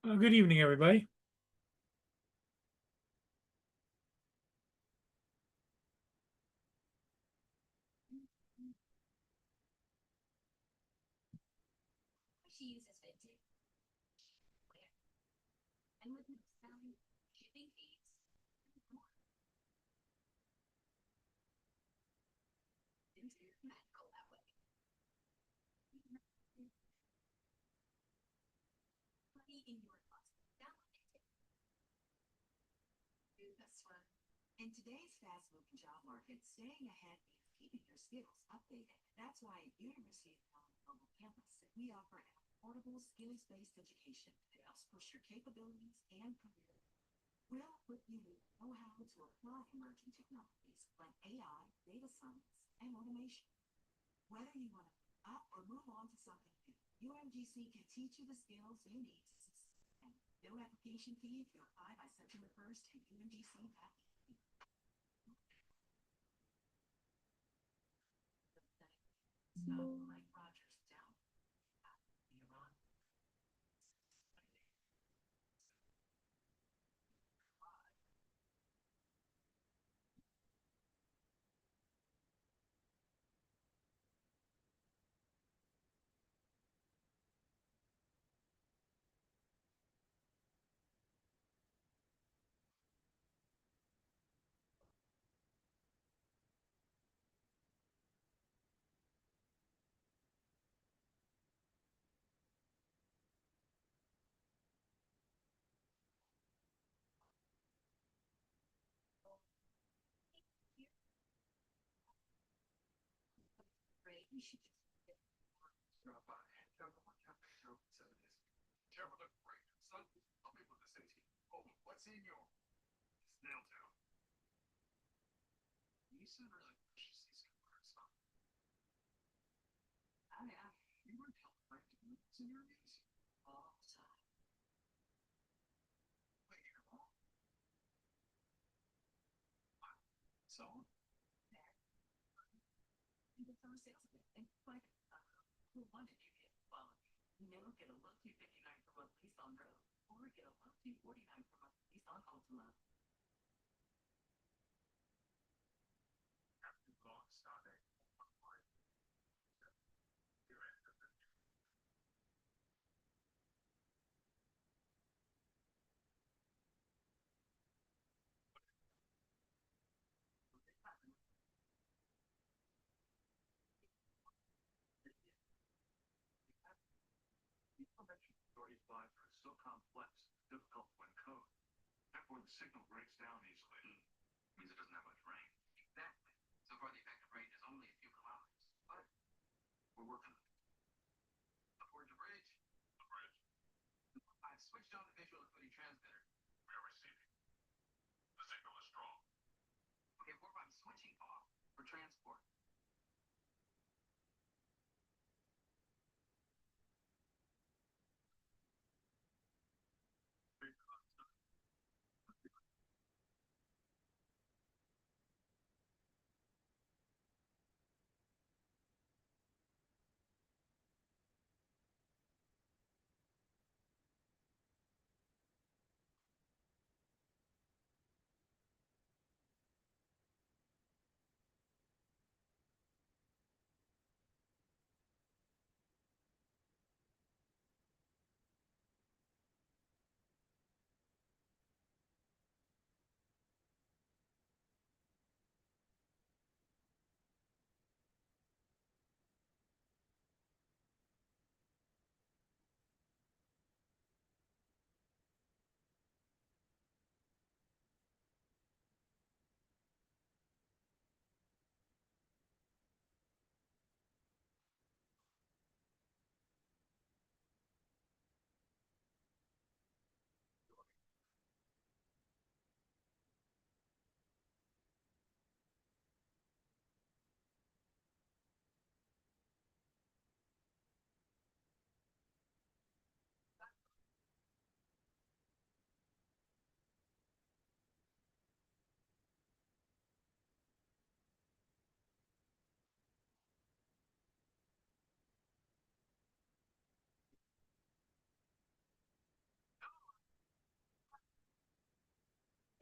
Good evening, everybody.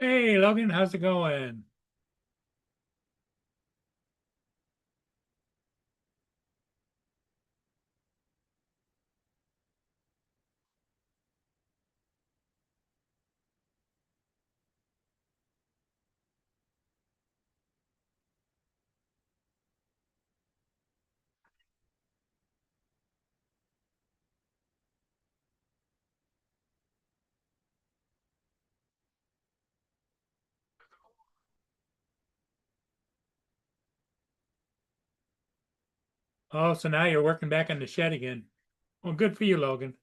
Hey, Logan, how's it going? Oh, so now you're working back in the shed again. Well, good for you, Logan.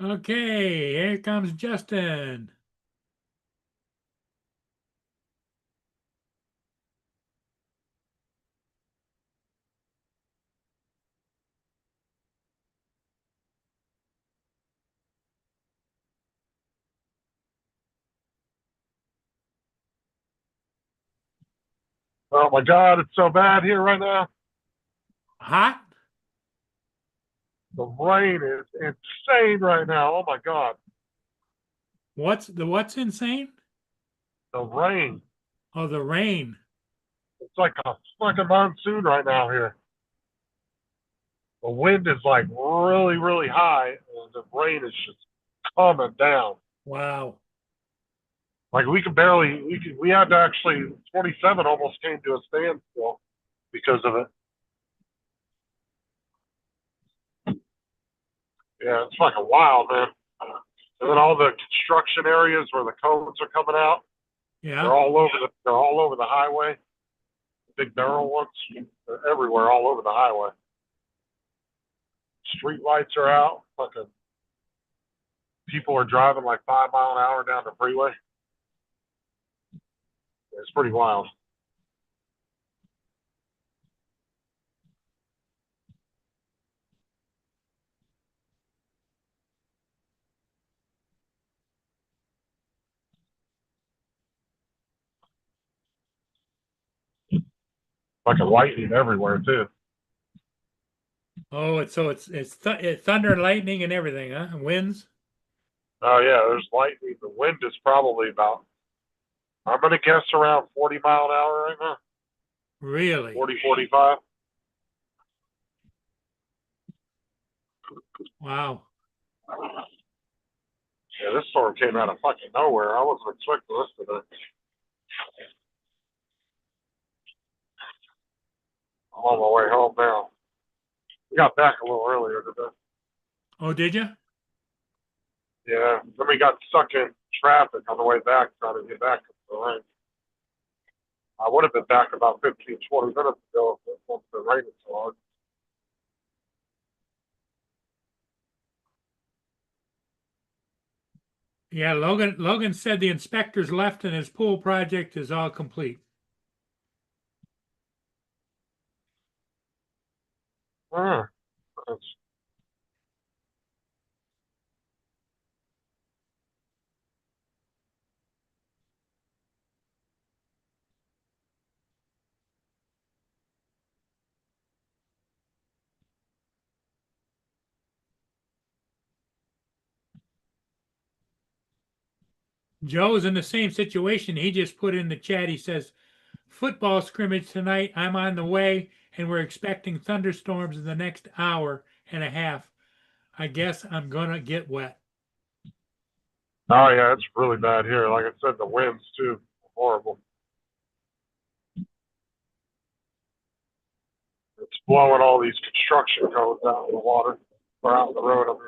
Okay, here comes Justin. Oh my God, it's so bad here right now. Hot? The rain is insane right now. Oh my God, What's insane? the rain. Oh, the rain. It's like a monsoon right now here. The wind is like really, really high, and the rain is just coming down. Wow. Like we had to actually 27 almost came to a standstill because of it. Yeah, it's fucking wild, man. And then all the construction areas where the cones are coming out, Yeah. they're all over the highway. Big barrel ones, they're everywhere, all over the highway. Street lights are out. Fucking people are driving like 5 mile an hour down the freeway. It's pretty wild. Fucking lightning everywhere too. Oh, it's thunder and lightning and everything, huh? And winds. Oh yeah, there's lightning. The wind is probably about, I'm gonna guess around 40 mile an hour right now. Really? 40, 45. Wow. Yeah, this storm came out of fucking nowhere. I wasn't expecting this today. I'm on my way home now. We got back a little earlier today. Oh, did you? Yeah, then we got stuck in traffic on the way back trying to get back to the rain. I would have been back about 15, 20 minutes ago if it wasn't been raining so hard. Yeah, Logan said the inspectors left and his pool project is all complete. That's, Joe's in the same situation. He just put in the chat. He says, football scrimmage tonight. I'm on the way, and we're expecting thunderstorms in the next hour and a half. I guess I'm gonna get wet. oh yeah, it's really bad here. Like I said, the winds too, horrible. It's blowing all these construction cones out in the water or out in the road. I mean.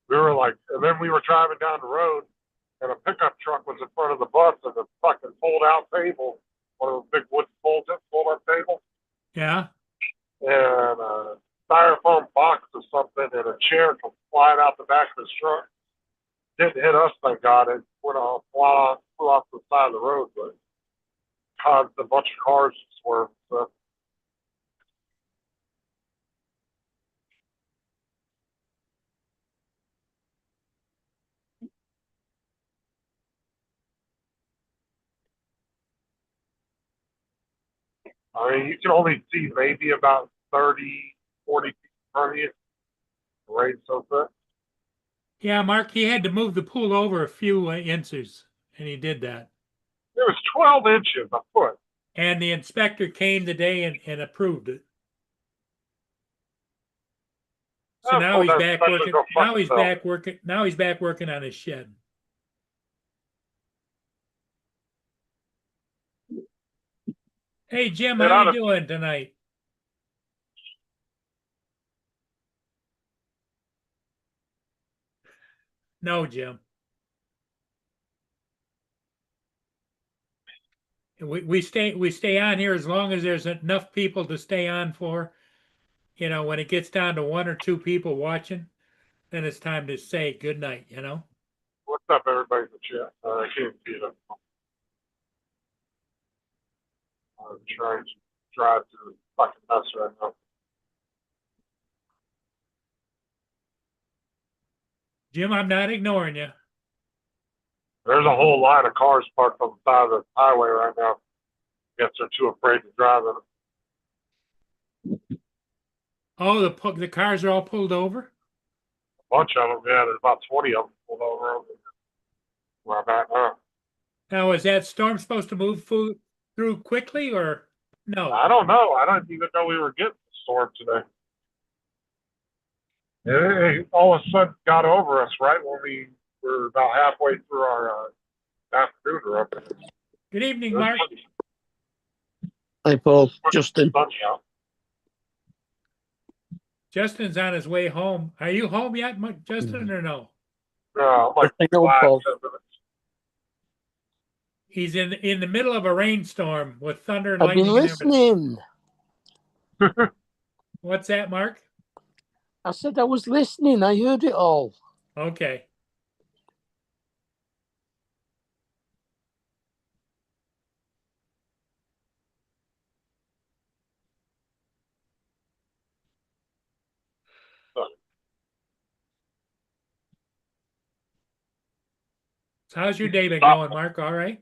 We were like, and then we were driving down the road, and a pickup truck was in front of the bus, and the fucking fold-out table, one of those big wood fold-up tables, Yeah. and a styrofoam box or something, and a chair come flying out the back of the truck. Didn't hit us, thank God. It went off, flew off the side of the road, but caused a bunch of cars to swerve. So. I mean, you can only see maybe about 30, 40 feet in front of you. The rain's so thick. Yeah, Mark, he had to move the pool over a few inches, and he did that. It was 12 inches a foot. And the inspector came today and approved it. So now he's back working. Now he's back working. Now he's back working on his shed. Hey Jim, how you doing tonight? No, Jim. We stay on here as long as there's enough people to stay on for. You know, when it gets down to one or two people watching, then it's time to say good night, you know? What's up, everybody in the chat? I can't see them. I'm trying to drive through the fucking mess right now. Jim, I'm not ignoring you. There's a whole line of cars parked on the side of the highway right now. Guess they're too afraid to drive it. Oh, the cars are all pulled over? A bunch of them, yeah. There's about 20 of them pulled over where I'm at now. Now, is that storm supposed to move through quickly or no? I don't know. I don't even know we were getting the storm today. It all of a sudden got over us right when we were about halfway through our afternoon run. Good evening, Mark. Hi, Paul. Justin. Justin's on his way home. Are you home yet, Justin, or no? No, like I know, Paul. He's in the middle of a rainstorm with thunder and I've lightning. been listening. What's that, Mark? I said I was listening. I heard it all. Okay. So how's your day been going, Mark? All right?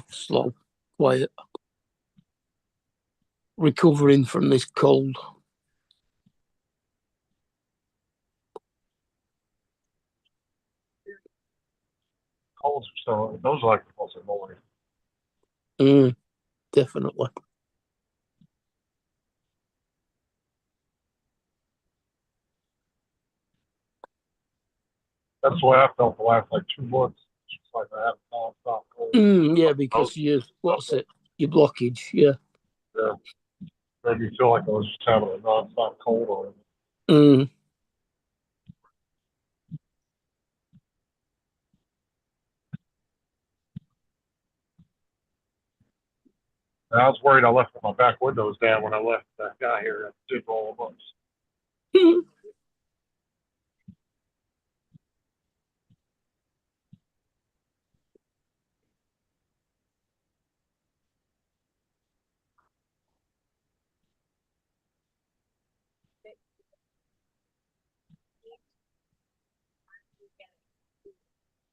Slow, quiet. recovering from this cold. Colds are still, those are like the most annoying. Definitely. That's the way I felt the last like 2 months. It's just like I had a nonstop cold. Yeah, because your blockage, yeah. Yeah. Made me feel like I was just having a nonstop cold on. Mm. And I was worried I left my back windows down when I left that guy here at did roll of us.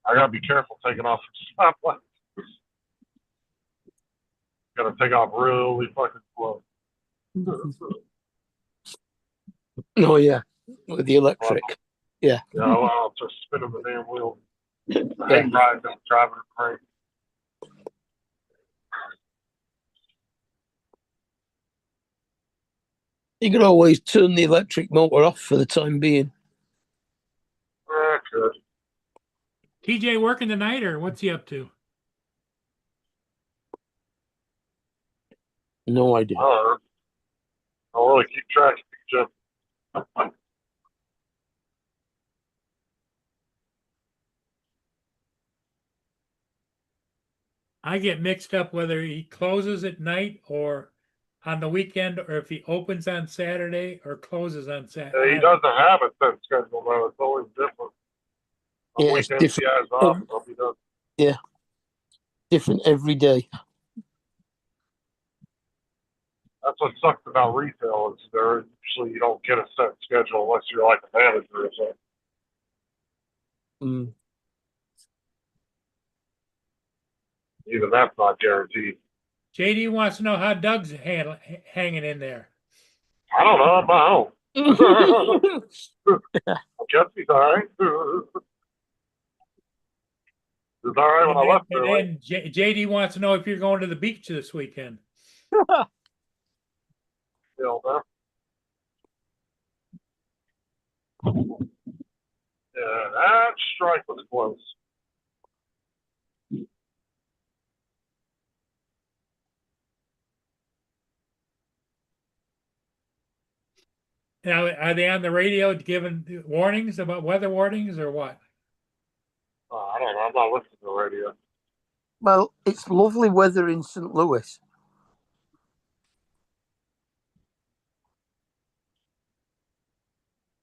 I gotta be careful taking off at stoplights. Gotta take off really fucking slow. Oh yeah, with the electric. Yeah. Yeah, I'll just spinning the damn wheel. I Yeah. hate riding and driving a crank. You could always turn the electric motor off for the time being. Good. TJ working tonight, or what's he up to? No idea. I don't really keep track of Jeff. I get mixed up whether he closes at night or on the weekend, or if he opens on Saturday or closes on He Saturday. doesn't have a set schedule though. It's always different. On Yeah, it's weekends he different. has off. Some he doesn't. Yeah, different every day. That's what sucks about retail is there usually you don't get a set schedule unless you're like a manager or something. Mm. Even that's not guaranteed. JD wants to know how Doug's hanging in there. I don't know. I'm my own. I guess he's all right. He's all right when I left And early. then JD wants to know if you're going to the beach this weekend. Still, man. Yeah, that strike was close. Now, are they on the radio giving warnings about weather warnings or what? I don't know. I'm not listening to the radio. Well, it's lovely weather in St. Louis.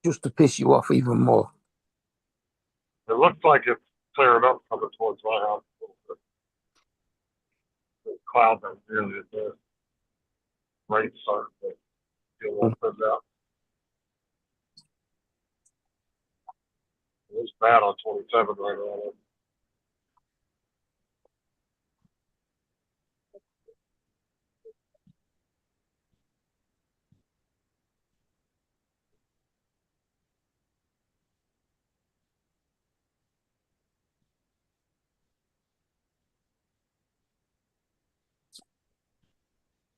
Just to piss you off even more. It looks like it's clearing up coming towards my house a little bit. The clouds are nearly at this. Rain starting to get a little thinned out. It's bad on 27 right now.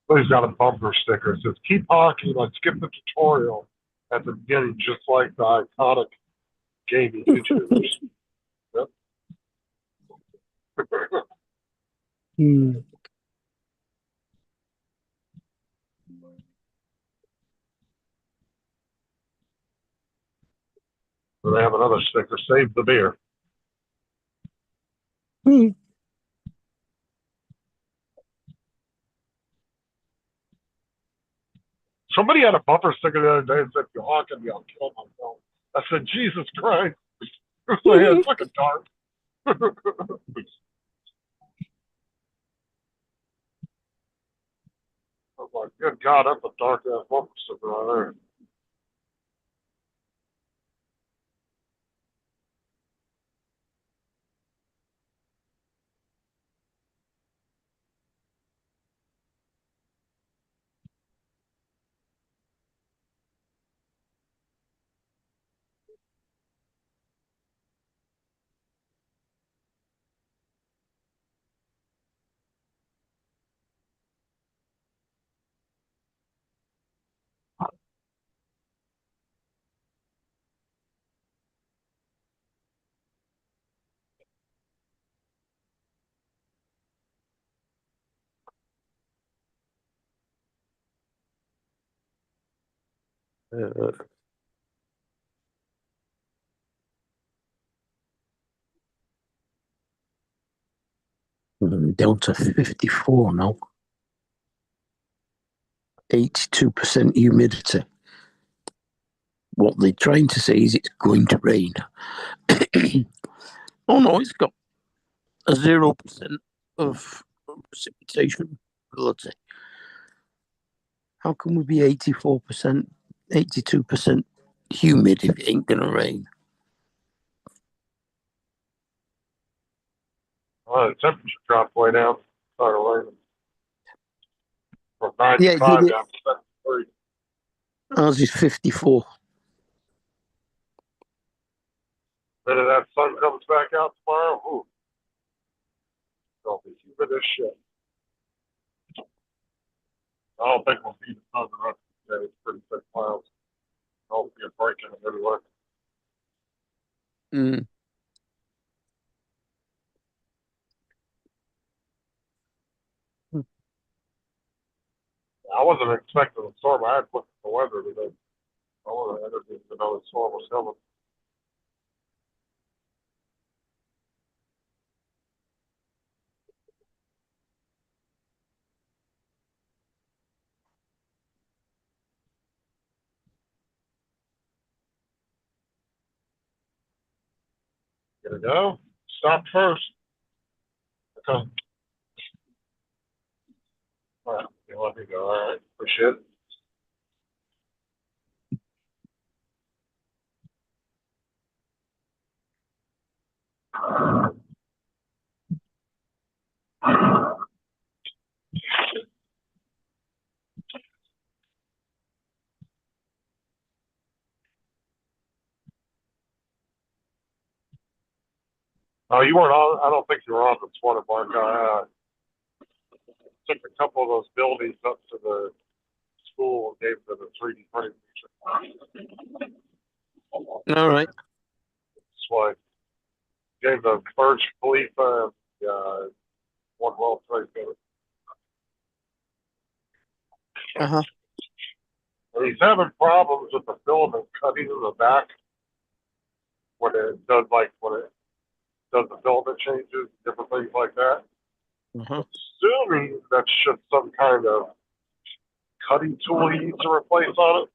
So he's got a bumper sticker. It says, keep honking, like skip the tutorial at the beginning, just like the iconic gaming features. Yep. Mm. So they have another sticker, save the beer. Mm. Somebody had a bumper sticker the other day and said, if you honk at me, I'll kill myself. I said, Jesus Christ. So yeah, it's fucking dark. I was like, good God, that's a dark ass bumper sticker right there. Uh, down to 54 now. 82% humidity. What they're trying to say is it's going to rain. Oh no, it's got a 0% of precipitation probability. How can we be 84%, 82% humid if it ain't going to rain? Well, the temperature dropped way down. Started raining from 95 Yeah, down to 73. ours is 54. Minute that sun comes back out tomorrow, ooh, it'll be humid as shit. I don't think we'll see the sun the rest of the day. It's pretty thick clouds. I don't see a break in it anyway. Mm. I wasn't expecting a storm. I had looked at the weather today. I would have entered into another storm was coming. Gonna go. Stop first. Okay. All right. You let me go. All right. Appreciate it. Oh, you weren't on. I don't think you were on this one, Mark. I took a couple of those buildings up to the school and gave them the 3D printing feature. All right. That's why I gave the Burj Khalifa and one World Trade Center. Uh-huh. And he's having problems with the filament cutting in the back when it does the filament changes, different things like that. Uh-huh. Assuming that's just some kind of cutting tool he needs to replace on it.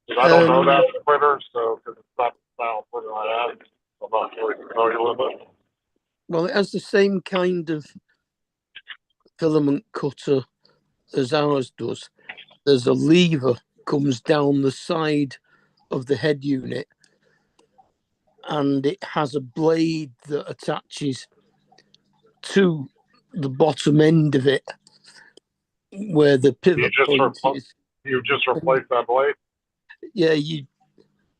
'Cause I don't know that printer, so because it's not the style printer I have, I'm not really familiar with it. Well, it has the same kind of filament cutter as ours does. There's a lever comes down the side of the head unit, and it has a blade that attaches to the bottom end of it, where the pivot point is. You just replace that blade? Yeah,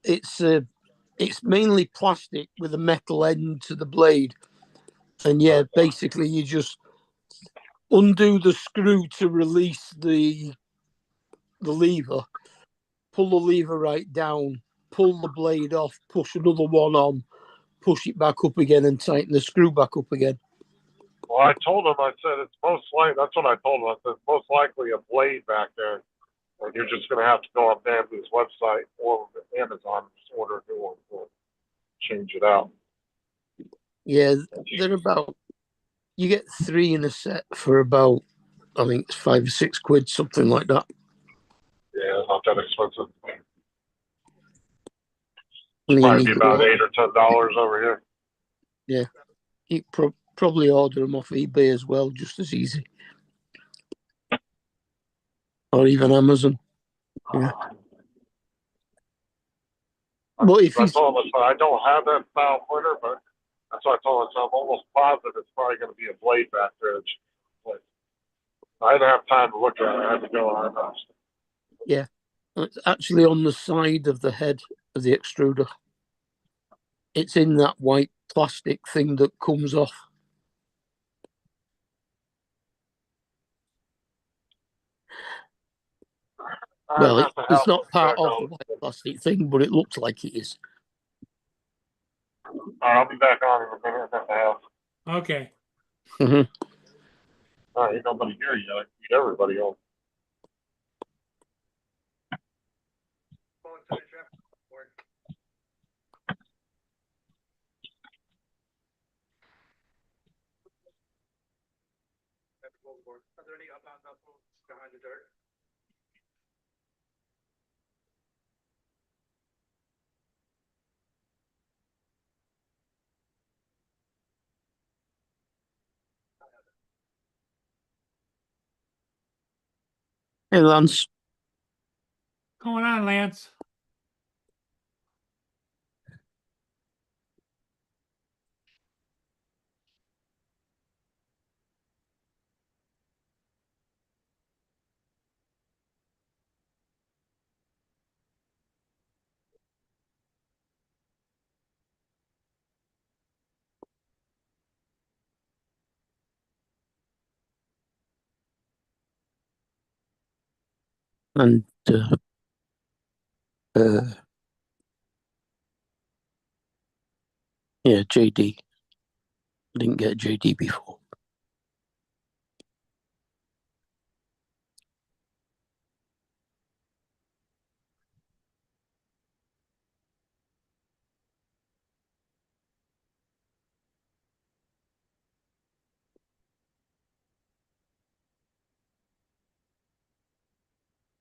it's mainly plastic with a metal end to the blade, and yeah, basically you just undo the screw to release the lever, pull the lever right down, pull the blade off, push another one on, push it back up again, and tighten the screw back up again. Well, I told him, I said, it's most likely, that's what I told him. I said, it's most likely a blade back there. And you're just going to have to go on Bamboo's website or Amazon and just order a new one or change it out. Yeah, they're about, you get 3 in a set for about, I think it's £5 or £6, something like that. Yeah, not that expensive. And Might be about $8 or $10 over here. Yeah, you probably order them off eBay as well, just as easy, or even Amazon. Yeah. But if I told him, I don't have that style printer, but that's what I told him. So I'm almost positive it's probably going to be a blade back there. I didn't have time to look at it. I had to go on it. Yeah, it's actually on the side of the head of the extruder. It's in that white plastic thing that comes off. Well, it's not part of the white plastic thing, but it looks like it is. All right, I'll be back on in a minute at the house. Okay. Mm-hmm. All right, ain't nobody here yet. I can get everybody on. Are there any up behind the dirt? Hey, Lance. Going on, Lance? And yeah, JD. Didn't get JD before.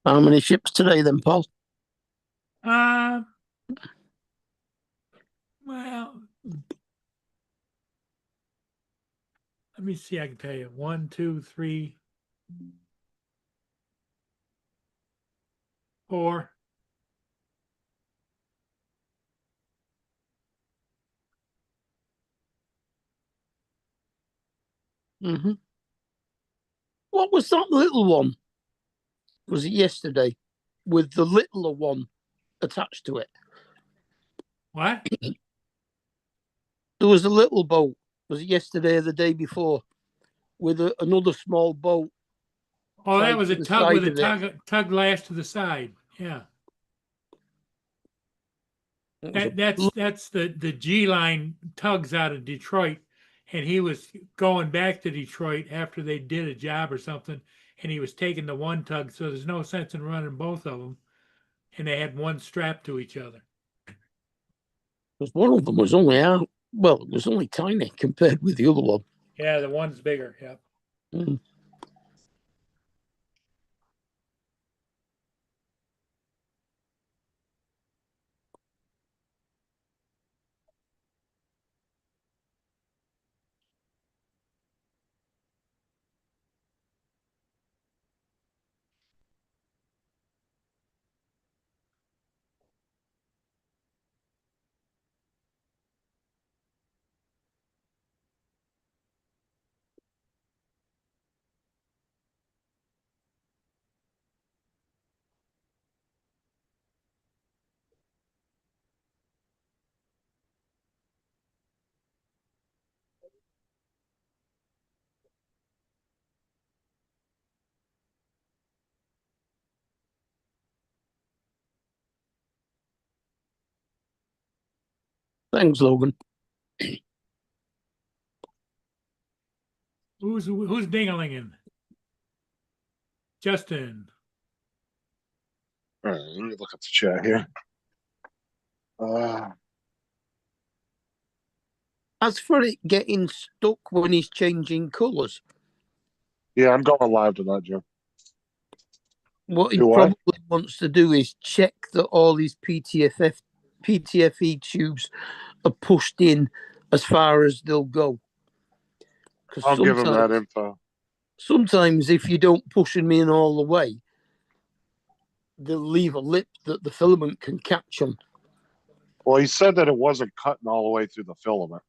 How many ships today then, Paul? Well, let me see. I can tell you 1, 2, 3, 4. Mm-hmm. What was that little one? Was it yesterday? With the littler one attached to it? What? There was a little boat. Was it yesterday or the day before? With another small boat. Oh, that tied was to a the tug side with a of it. tug lash to the side. Yeah. It was That's the G line tugs out of Detroit, and he was going back to Detroit after they did a job or something, and he was taking the one tug, so there's no sense in running both of them, and they had one strapped to each other. because one of them was only out. Well, it was only tiny compared with the other one. Yeah, the one's bigger. Yeah. Mm. Thanks, Logan. Who's dinglinging? Justin. All right, let me look at the chat here. As for it getting stuck when he's changing colours, Yeah, I'm going live tonight, Jim. what he Do probably wants to do is check that all these PTFE tubes are pushed in as far as they'll go. I'll Because give him that info. sometimes if you don't push them in all the way, they'll leave a lip that the filament can catch on. Well, he said that it wasn't cutting all the way through the filament.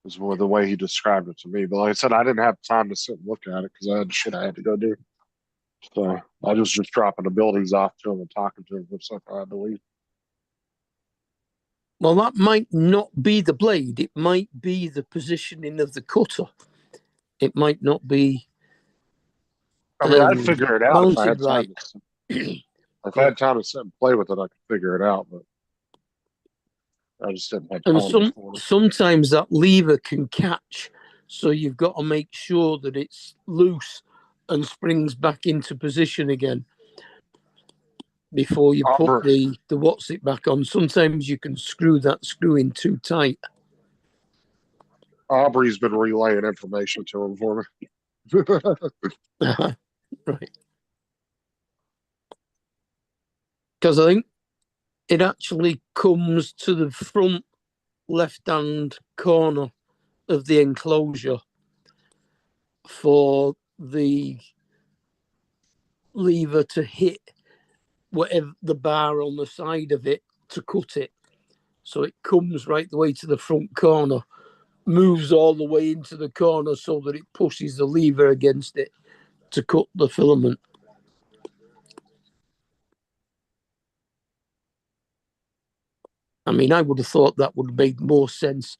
Is the way he described it to me. But like I said, I didn't have time to sit and look at it because I had shit I had to go do. So I was just dropping the buildings off to him and talking to him for stuff I had to leave. Well, that might not be the blade. It might be the positioning of the cutter. It might not be. I mean, I'd figure it out if I had mounted right. time. If I had time to sit and play with it, I could figure it out. But I just didn't have time. And sometimes that lever can catch, so you've got to make sure that it's loose and springs back into position again before you put the what's it back on. Sometimes you can screw that screw in too tight. Aubrey's been relaying information to him for me. Right. Because I think it actually comes to the front left-hand corner of the enclosure for the lever to hit whatever the bar on the side of it to cut it. So it comes right the way to the front corner, moves all the way into the corner so that it pushes the lever against it to cut the filament. I mean, I would have thought that would have made more sense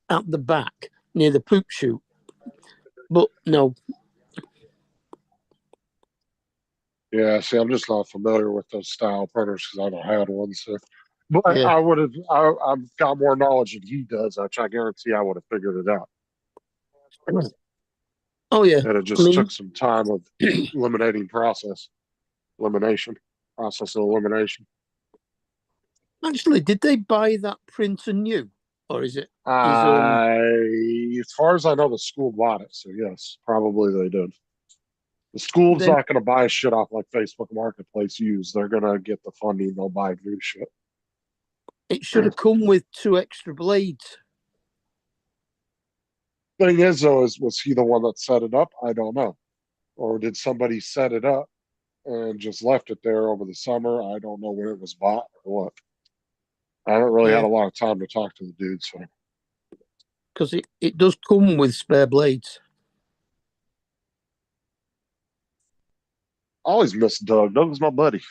at the back near the poop chute. But no. Yeah, see, I'm just not familiar with those style printers because I don't have one. So, but Yeah. I would have. I've got more knowledge than he does, which I guarantee I would have figured it out. Oh, yeah. And it I just mean, took some time of elimination process of elimination. actually, did they buy that printer new? Or is it his own? As far as I know, the school bought it. So yes, probably they did. The school's Then not going to buy shit off like Facebook Marketplace used. They're going to get the funding. They'll buy new shit. it should have come with 2 extra blades. Thing is, though, was he the one that set it up? I don't know. Or did somebody set it up and just left it there over the summer? I don't know when it was bought or what. I haven't really had Yeah. a lot of time to talk to the dude, so Because it does come with spare blades. I always miss Doug. Doug was my buddy.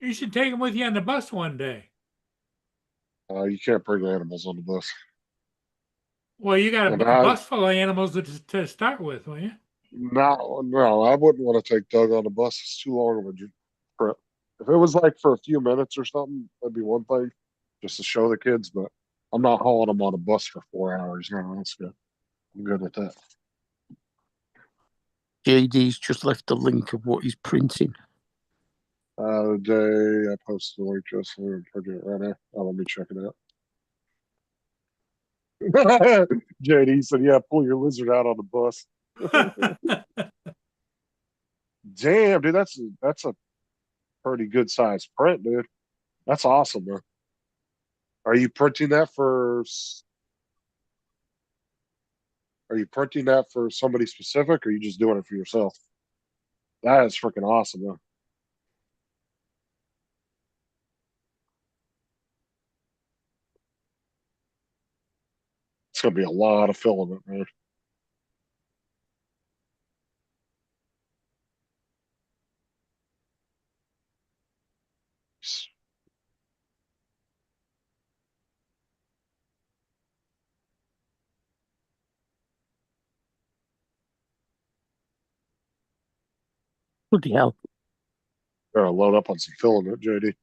You should take him with you on the bus one day. You can't bring animals on the bus. Well, you got And a bus full of animals to start with, will you? no, I wouldn't want to take Doug on the bus. It's too long of a trip. If it was like for a few minutes or something, that'd be one thing, just to show the kids. But I'm not hauling them on a bus for 4 hours. No, that's good. I'm good with that. JD's just left a link of what he's printing. The day I posted the link just so I'm putting it right now. Oh, let me check it out. JD said, "Yeah, pull your lizard out on the bus." Damn, dude, that's a pretty good size print, dude. That's awesome, man. Are you printing that for? Are you printing that for somebody specific, or are you just doing it for yourself? That is freaking awesome, man. It's gonna be a lot of filament, man. Bloody hell. Gotta load up on some filament, JD.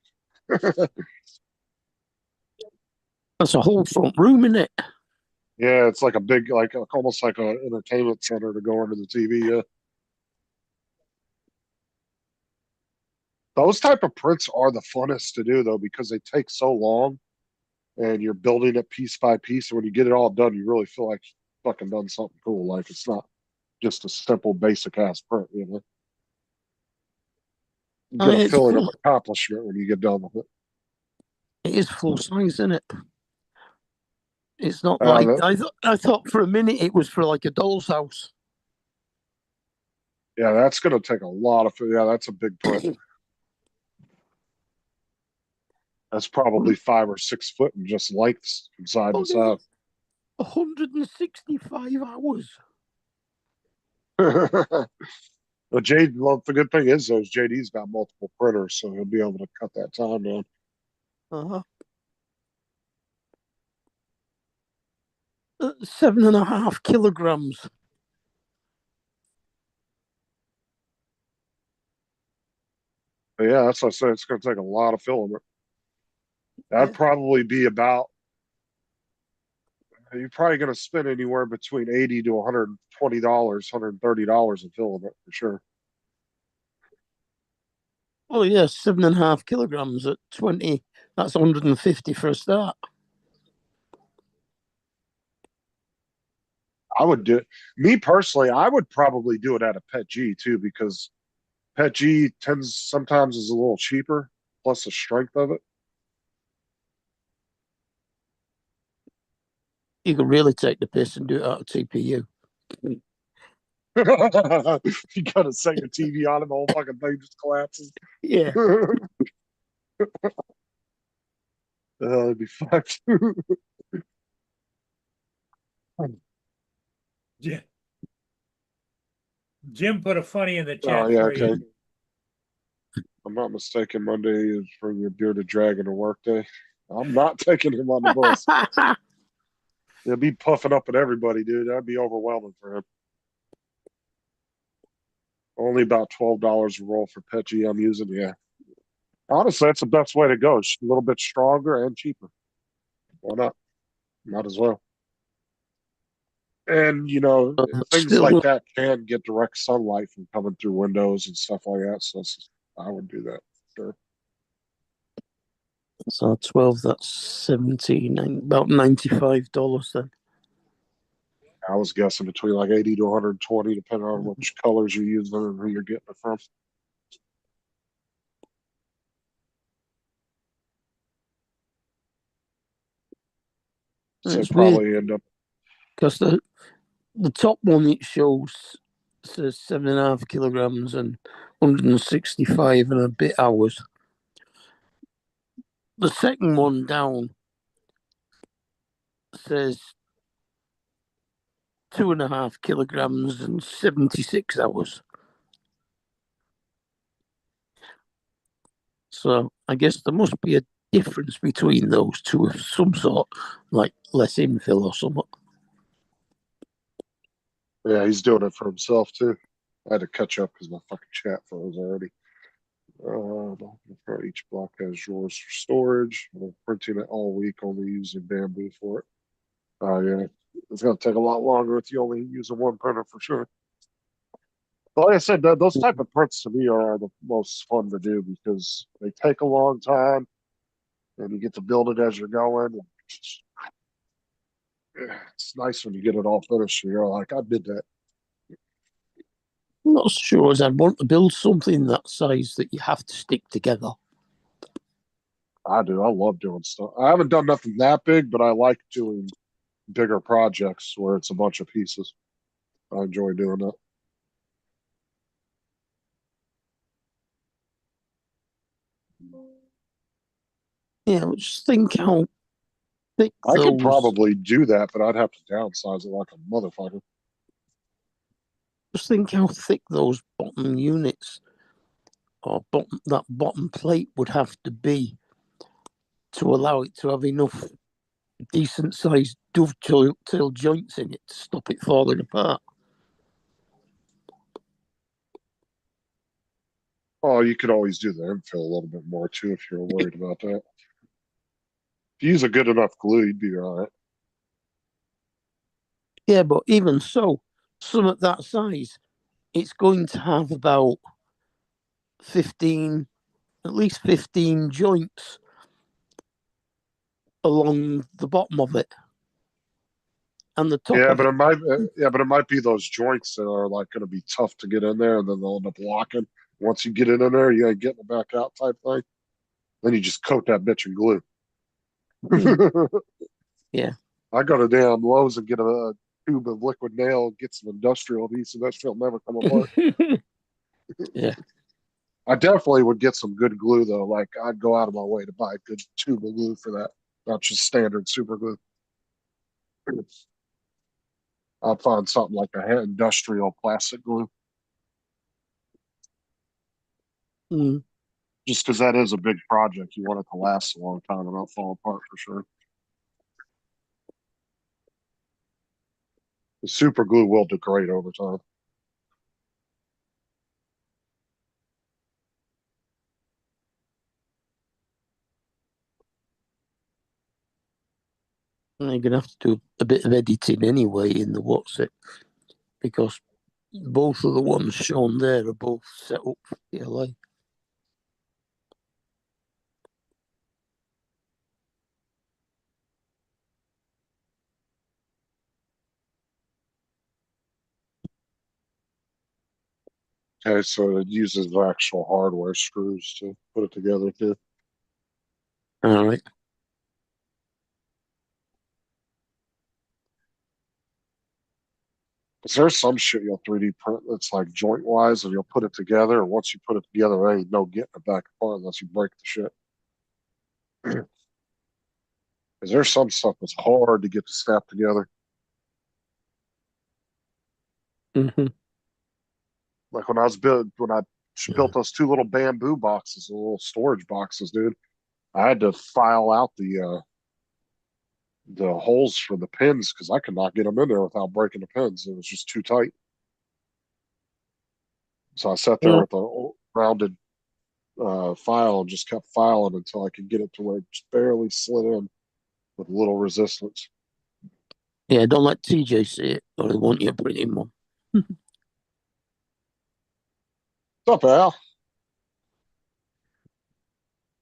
That's a whole front room, isn't it? Yeah, it's like a big, like almost like an entertainment center to go under the TV. Yeah, those type of prints are the funnest to do though because they take so long, and you're building it piece by piece. And when you get it all done, you really feel like you fucking done something cool. Like it's not just a simple basic ass print. You get a It's feeling of full, accomplishment when you get done with it. it is full size, isn't it? It's not Uh, like that, I thought for a minute it was for like a doll's house. yeah, that's going to take a lot of. Yeah, that's a big print. That's probably 5 or 6 foot in just lengths from side to side. 165 hours. But Jade, well, the good thing is, though, is JD's got multiple printers, so he'll be able to cut that time down. Uh-huh. 7.5 kilograms. But yeah, that's what I said. It's going to take a lot of filament. That'd Yeah. probably be about. You're probably going to spend anywhere between $80 to $120, $130 in filament for sure. Oh yeah, 7.5 kilograms at 20. That's 150 for a start. I would do me personally. I would probably do it at a Pet G too, because Pet G tends sometimes is a little cheaper, plus the strength of it. You could really take the piss and do it out of TPU. You gotta set your TV on and the whole fucking thing just collapses. Yeah. That'd be fucked. Jim, Jim put a funny in the Oh chat yeah, for okay. you. I'm not mistaken. Monday is for your bearded dragon a work day. I'm not taking him on the bus. He'll be puffing up at everybody, dude. That'd be overwhelming for him. Only about $12 a roll for Pet G I'm using. Yeah. Honestly, that's the best way to go. It's a little bit stronger and cheaper. Why not? Might as well. And things like Still, that can get direct sunlight from coming through windows and stuff like that. So I would do that. Sure. so 12, that's 17, about $95 then. I was guessing between like 80 to 120, depending on which colors you're using and who you're getting it from. And So it's weird probably end up. because the top one it shows says 7.5 kilograms and 165 and a bit hours. The second one down says 2.5 kilograms and 76 hours. So I guess there must be a difference between those two of some sort, like less infill or something. Yeah, he's doing it for himself too. I had to catch up because my fucking chat froze already. For each block has drawers for storage. I'm printing it all week, only using bamboo for it. Oh yeah, it's gonna take a lot longer if you only use a one printer for sure. But like I said, those type of prints to me are the most fun to do because they take a long time, and you get to build it as you're going. It's nice when you get it all finished. And you're like, I did that. I'm not sure as I'd want to build something that size that you have to stick together. I do. I love doing stuff. I haven't done nothing that big, but I like doing bigger projects where it's a bunch of pieces. I enjoy doing that. Yeah, just think how thick I could those. probably do that, but I'd have to downsize it like a motherfucker. Just think how thick those bottom units or that bottom plate would have to be to allow it to have enough decent sized dovetail joints in it to stop it falling apart. Oh, you could always do the infill a little bit more too if you're worried about that. If you use a good enough glue, you'd be all right. Yeah, but even so, some at that size, it's going to have about 15, at least 15 joints along the bottom of it and the top Yeah, of but it. it might be those joints that are like going to be tough to get in there, and then they'll end up locking. Once you get it in there, you ain't getting it back out type thing. Then you just coat that bitch in glue. Yeah. I go to damn Lowe's and get a tube of liquid nail, get some industrial adhesive. That shit'll never come apart. Yeah. I definitely would get some good glue though. Like I'd go out of my way to buy a good tube of glue for that, not just standard super glue. I'd find something like a industrial plastic glue, Mm. just because that is a big project. You want it to last a long time and not fall apart for sure. The super glue will degrade over time. And you're going to have to do a bit of editing anyway in the what's it, because both of the ones shown there are both set up for PLA. Okay, so it uses the actual hardware screws to put it together too. All right. Because there's some shit you'll 3D print that's like joint wise, and you'll put it together. And once you put it together, there ain't no getting it back apart unless you break the shit. Because there's some stuff that's hard to get to snap together. Mm-hmm. Like when I built those two little bamboo boxes, the little storage boxes, dude. I had to file out the holes for the pins because I could not get them in there without breaking the pins. It was just too tight. So I sat there Yeah. with a rounded file and just kept filing until I could get it to where it just barely slid in with little resistance. Yeah, don't let TJ see it, or he want you pretty mum. What's up, Al?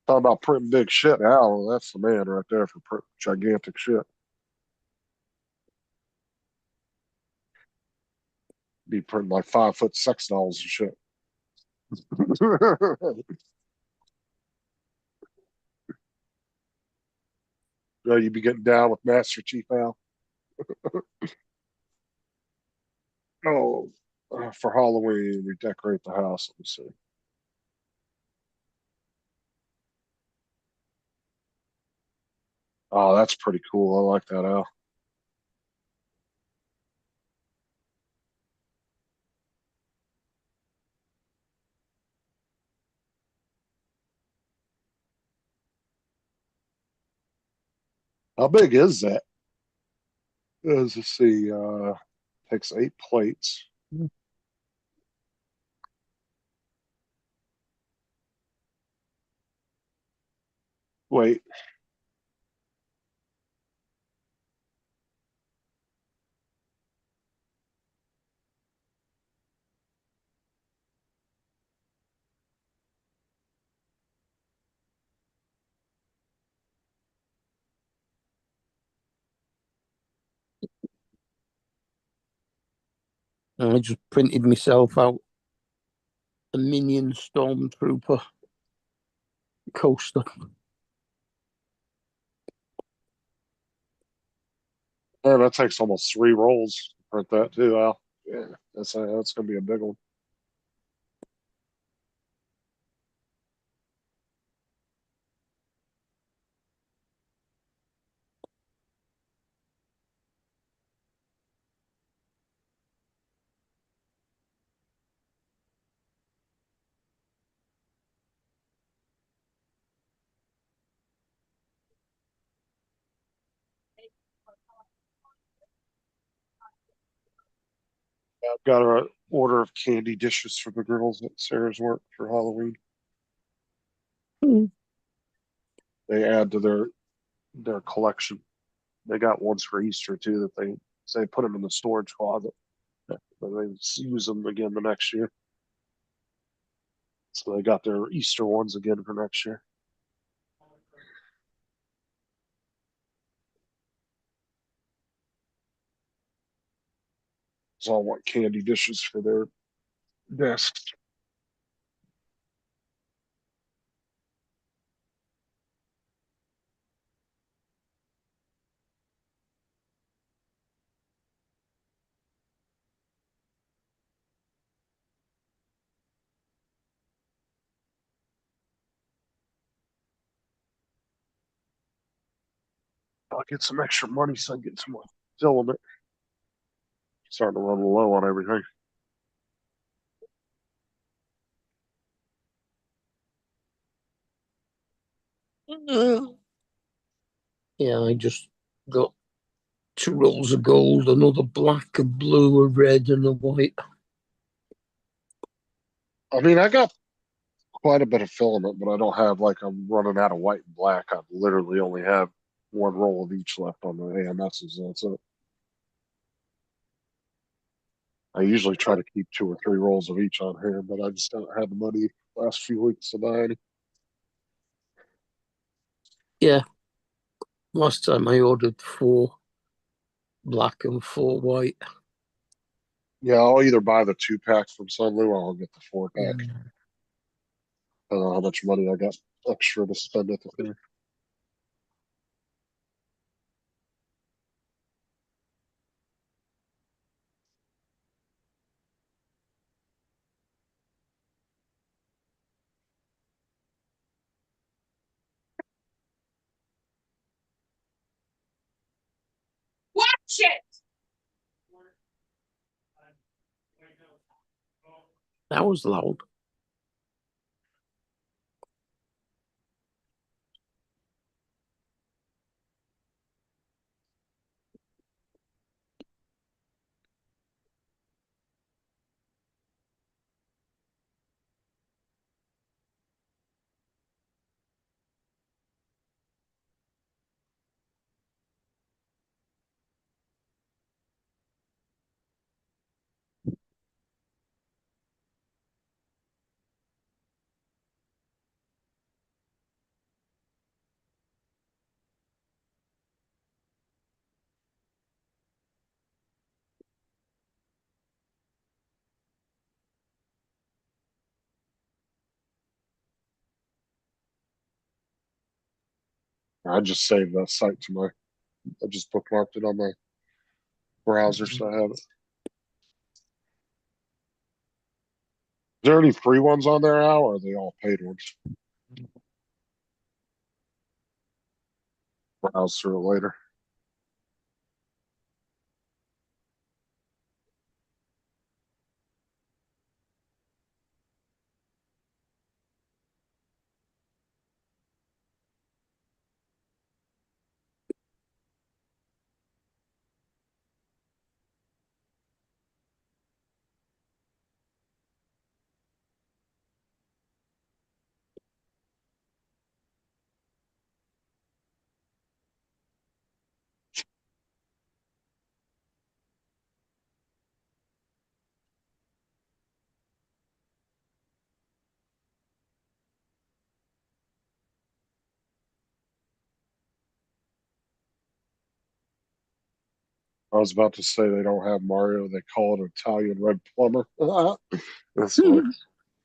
Talking about printing big shit. Al, that's the man right there for gigantic shit. Be printing like 5 foot sex dolls and shit. You be getting down with Master Chief Al. Oh, for Halloween, we decorate the house. Let me see. Oh, that's pretty cool. I like that, Al. How big is that? Let's just see. Takes 8 plates. Wait, I just printed myself out a Minion Stormtrooper coaster. man, that takes almost 3 rolls to print that too, Al. Yeah, that's gonna be a big one. I've got an order of candy dishes for the girls at Sarah's work for Halloween. Mm. They add to their collection. They got ones for Easter too that they put them in the storage closet, but they use them again the next year. So they got their Easter ones again for next year. So I want candy dishes for their desks. I'll get some extra money so I can get some more filament. Starting to run low on everything. Yeah, I just got 2 rolls of gold, another black, a blue, a red, and a white. I mean, I got quite a bit of filament, but I don't have like I'm running out of white and black. I literally only have 1 roll of each left on the AMSs. That's it. I usually try to keep 2 or 3 rolls of each on hand, but I just haven't had the money last few weeks to buy any. Yeah, last time I ordered 4 black and 4 white. Yeah, I'll either buy the 2-pack from Sunlu or I'll get the 4-pack. I don't know how much money I got extra to spend at the fair. Watch it. That was loud. I just saved that site to my. I just bookmarked it on my browser, so I have it. Is there any free ones on there, Al, or are they all paid ones? Browse through it later. I was about to say they don't have Mario. They call it Italian Red Plumber. That's funny.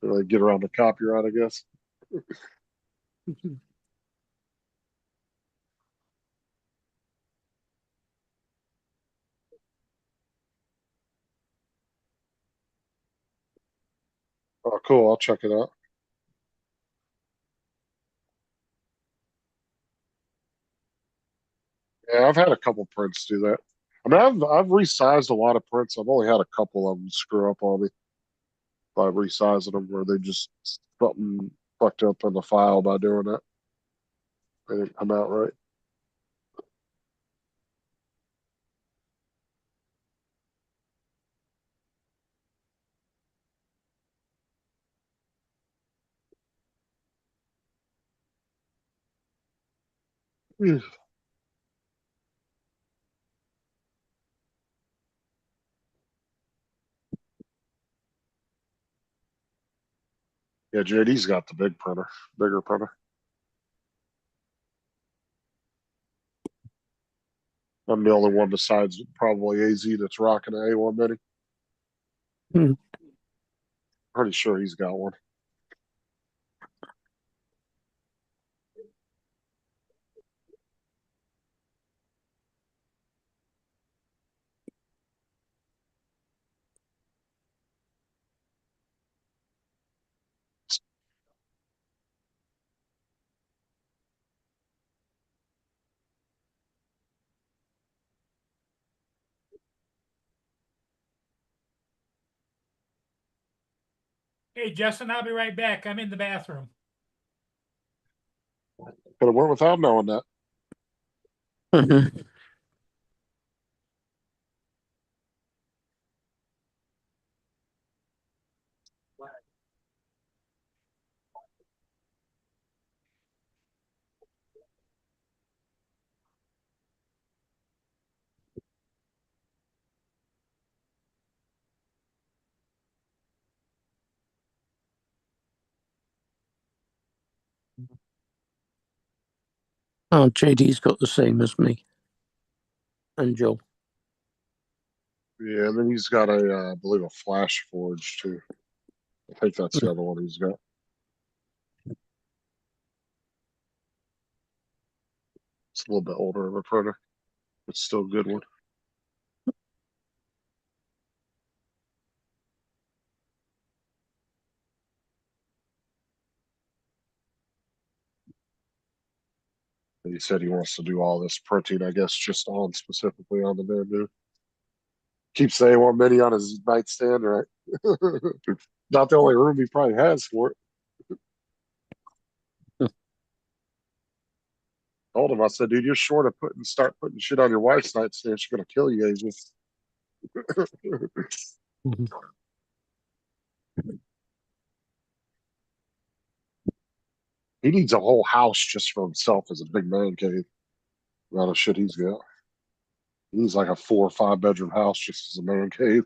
They get around the copyright, I guess. Oh, cool. I'll check it out. Yeah, I've had a couple prints do that. I mean, I've resized a lot of prints. I've only had a couple of them screw up on me by resizing them, where they just something fucked up in the file by doing that. They didn't come out right. Yeah, JD's got the big printer, bigger printer. I'm the only one besides probably AZ that's rocking an A1 Mini. Hmm. Pretty sure he's got one. Hey, Justin, I'll be right back. I'm in the bathroom. Could have went without knowing that. Oh, JD's got the same as me and Joe. Yeah, and then he's got a, I believe, a Flash Forge too. I think that's the other one he's got. It's a little bit older of a printer, but still a good one. And he said he wants to do all this printing, I guess, just on specifically on the Bamboo. Keeps saying one mini on his nightstand, right? Not the only room he probably has for it. Told him, I said, dude, you're short of start putting shit on your wife's nightstand. She's gonna kill you, Asian. He needs a whole house just for himself as a big man cave. A lot of shit he's got. He needs like a 4 or 5 bedroom house just as a man cave.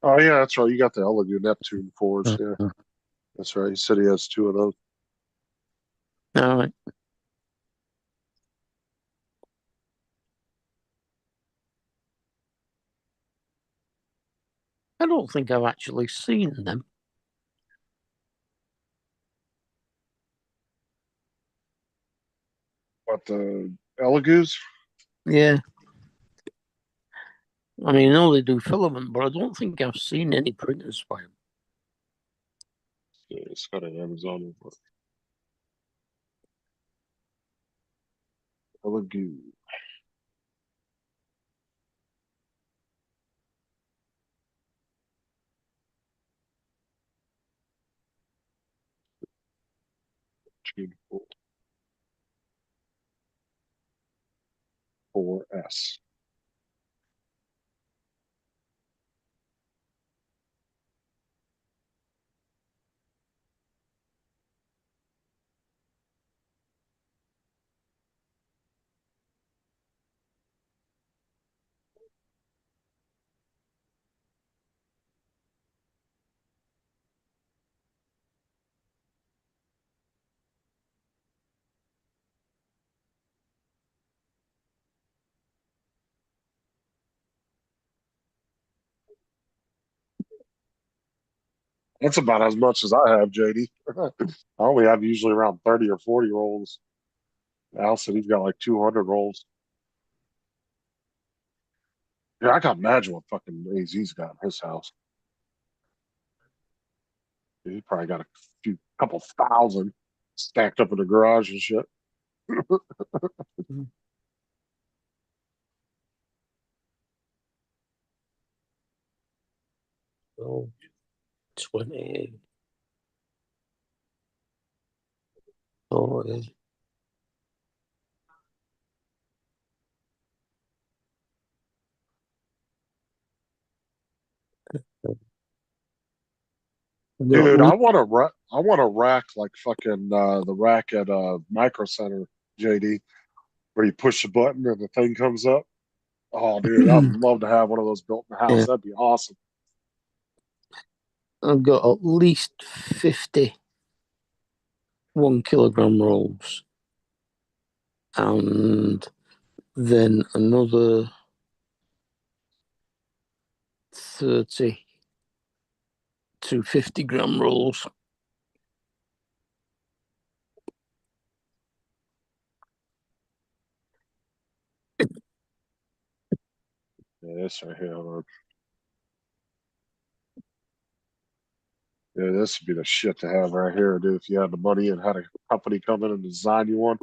Oh yeah, that's right. You got the Elegant Neptune Forge. Yeah, that's right. He said he has 2 of those. All right. I don't think I've actually seen them. What, the Elegoo's? Yeah. I mean, I know they do filament, but I don't think I've seen any printers by them. Yeah, it's got an Amazon. Elegoo. Tune 4S. That's about as much as I have, JD. I only have usually around 30 or 40 rolls. Al said he's got like 200 rolls. Yeah, I can imagine what fucking AZ's got in his house. He probably got a couple thousand stacked up in the garage and shit. Oh, 20. Oh, yeah. Dude, No, I want a rack like fucking the rack at Micro Center, JD, where you push the button and the thing comes up. Oh, dude, I'd love to have one of those built in the house. yeah, That'd be awesome. I've got at least 50 1 kilogram rolls, and then another 30 to 50-gram rolls. Yeah, this right here. Yeah, this would be the shit to have right here, dude. If you had the money and had a company come in and design you one,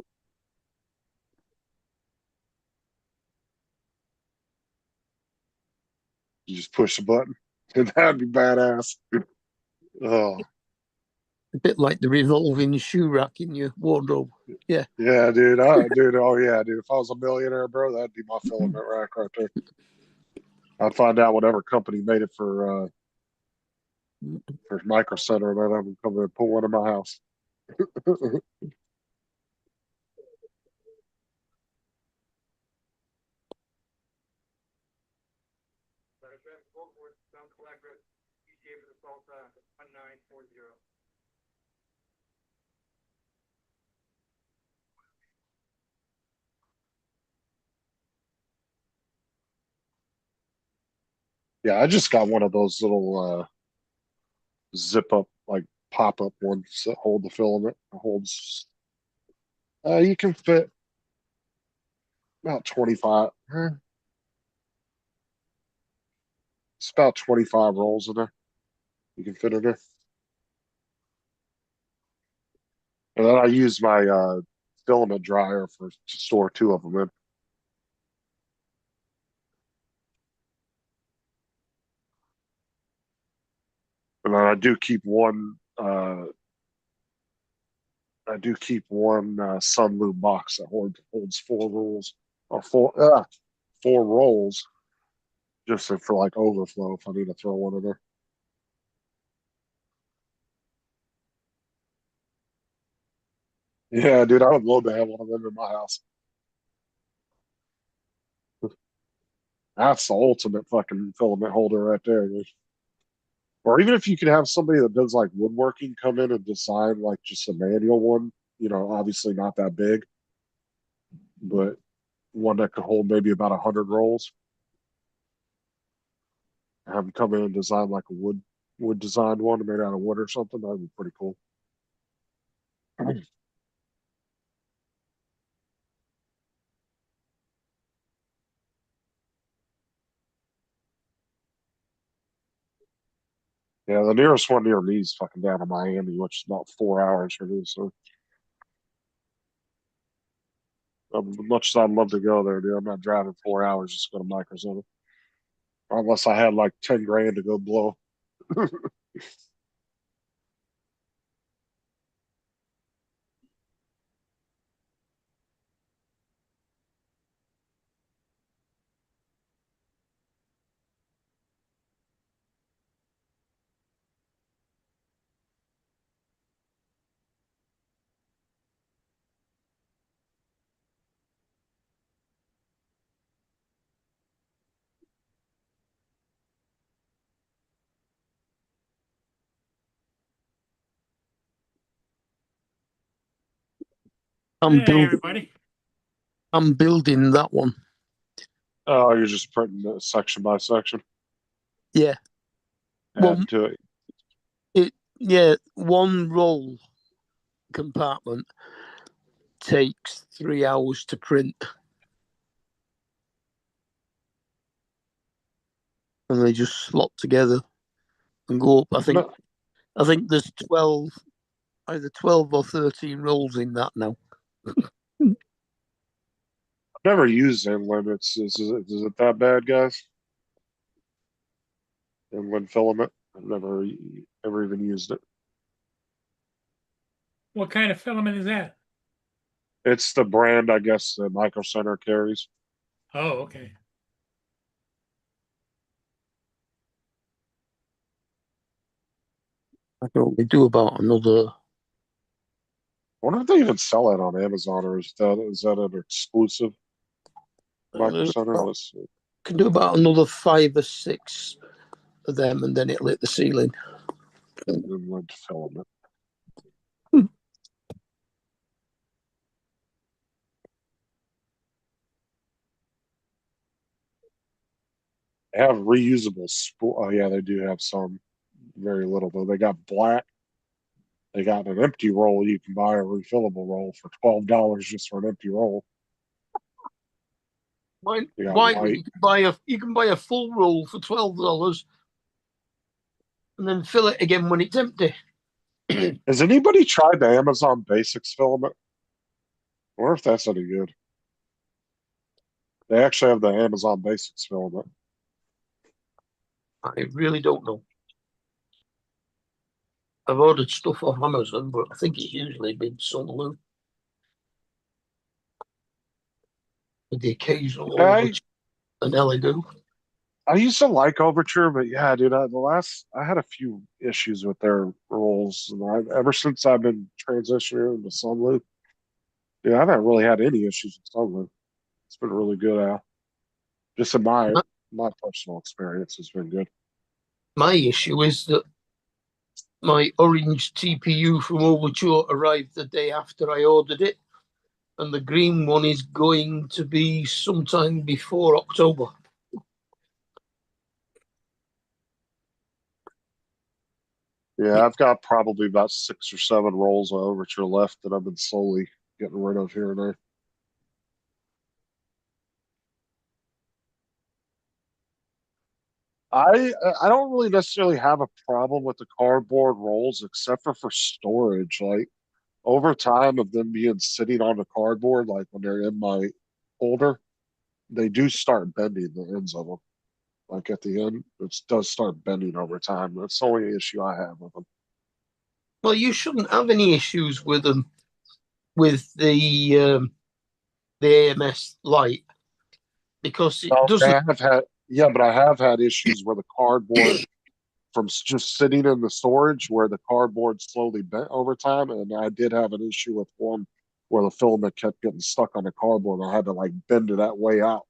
you just push the button, and that'd be badass. Oh, A bit like the revolving shoe rack in your wardrobe. Yeah. yeah, dude. Oh, yeah, dude. If I was a millionaire, bro, that'd be my filament rack right there. I'd find out whatever company made it for Micro Center, and I'd have them come in and put one in my house. Delta 1940. Yeah, I just got one of those little zip up, like pop up ones that hold the filament. It holds. You can fit about 25. It's about 25 rolls in there. You can fit in there. And then I use my filament dryer to store two of them in. And then I do keep one. I do keep one Sunloop box that holds four rolls or four rolls, just for like overflow if I need to throw one in there. Yeah, dude, I would love to have one of them in my house. That's the ultimate fucking filament holder right there, dude. Or even if you could have somebody that does like woodworking come in and design like just a manual one, obviously not that big, but one that could hold maybe about 100 rolls. Have them come in and design like a wood designed one made out of wood or something. That'd be pretty cool. Yeah, the nearest one near me is fucking down in Miami, which is about 4 hours for me. So, as much as I'd love to go there, dude, I'm not driving 4 hours just to go to Microsoft. Unless I had like 10 grand to go blow. I'm Hey, building. everybody. I'm building that one. Oh, you're just printing it section by section. Yeah. Well, Add to it. Yeah, one roll compartment takes 3 hours to print, and they just slot together and go up. I think there's 12, either 12 or 13 rolls in that now. I've never used Inland. Is it that bad, guys? Inland filament. I've never even used it. What kind of filament is that? It's the brand, I guess, that Micro Center carries. Oh, okay. I can only do about another. I wonder if they even sell it on Amazon, or is that an exclusive Micro Center? Let's see. Can do about another 5 or 6 of them, and then it'll hit the ceiling. Inland filament. They have reusable spool. Oh yeah, they do have some. Very little though. They got black. They got an empty roll. You can buy a refillable roll for $12 just for an empty roll. Why? You got Why white. you can buy a full roll for $12, and then fill it again when it's empty. Has anybody tried the Amazon Basics filament? I wonder if that's any good. They actually have the Amazon Basics filament. I really don't know. I've ordered stuff off Amazon, but I think it's usually been Sunloop with the occasional Overture and Elegoo. I used to like Overture, but yeah, dude, I had a few issues with their rolls, and ever since I've been transitioning into Sunloop, dude, I haven't really had any issues with Sunloop. It's been really good, Al. Just in my personal experience, has been good. My issue is that My orange TPU from Overture arrived the day after I ordered it, and the green one is going to be sometime before October. Yeah, I've got probably about 6 or 7 rolls of Overture left that I've been slowly getting rid of here and there. I don't really necessarily have a problem with the cardboard rolls except for storage. Like over time of them being sitting on the cardboard, like when they're in my holder, they do start bending the ends of them. Like at the end, it does start bending over time. That's the only issue I have with them. Well, you shouldn't have any issues with them with the AMS light because it Oh, doesn't. yeah, but I have had issues where the cardboard from just sitting in the storage where the cardboard slowly bent over time, and I did have an issue with one where the filament kept getting stuck on the cardboard. I had to like bend it that way out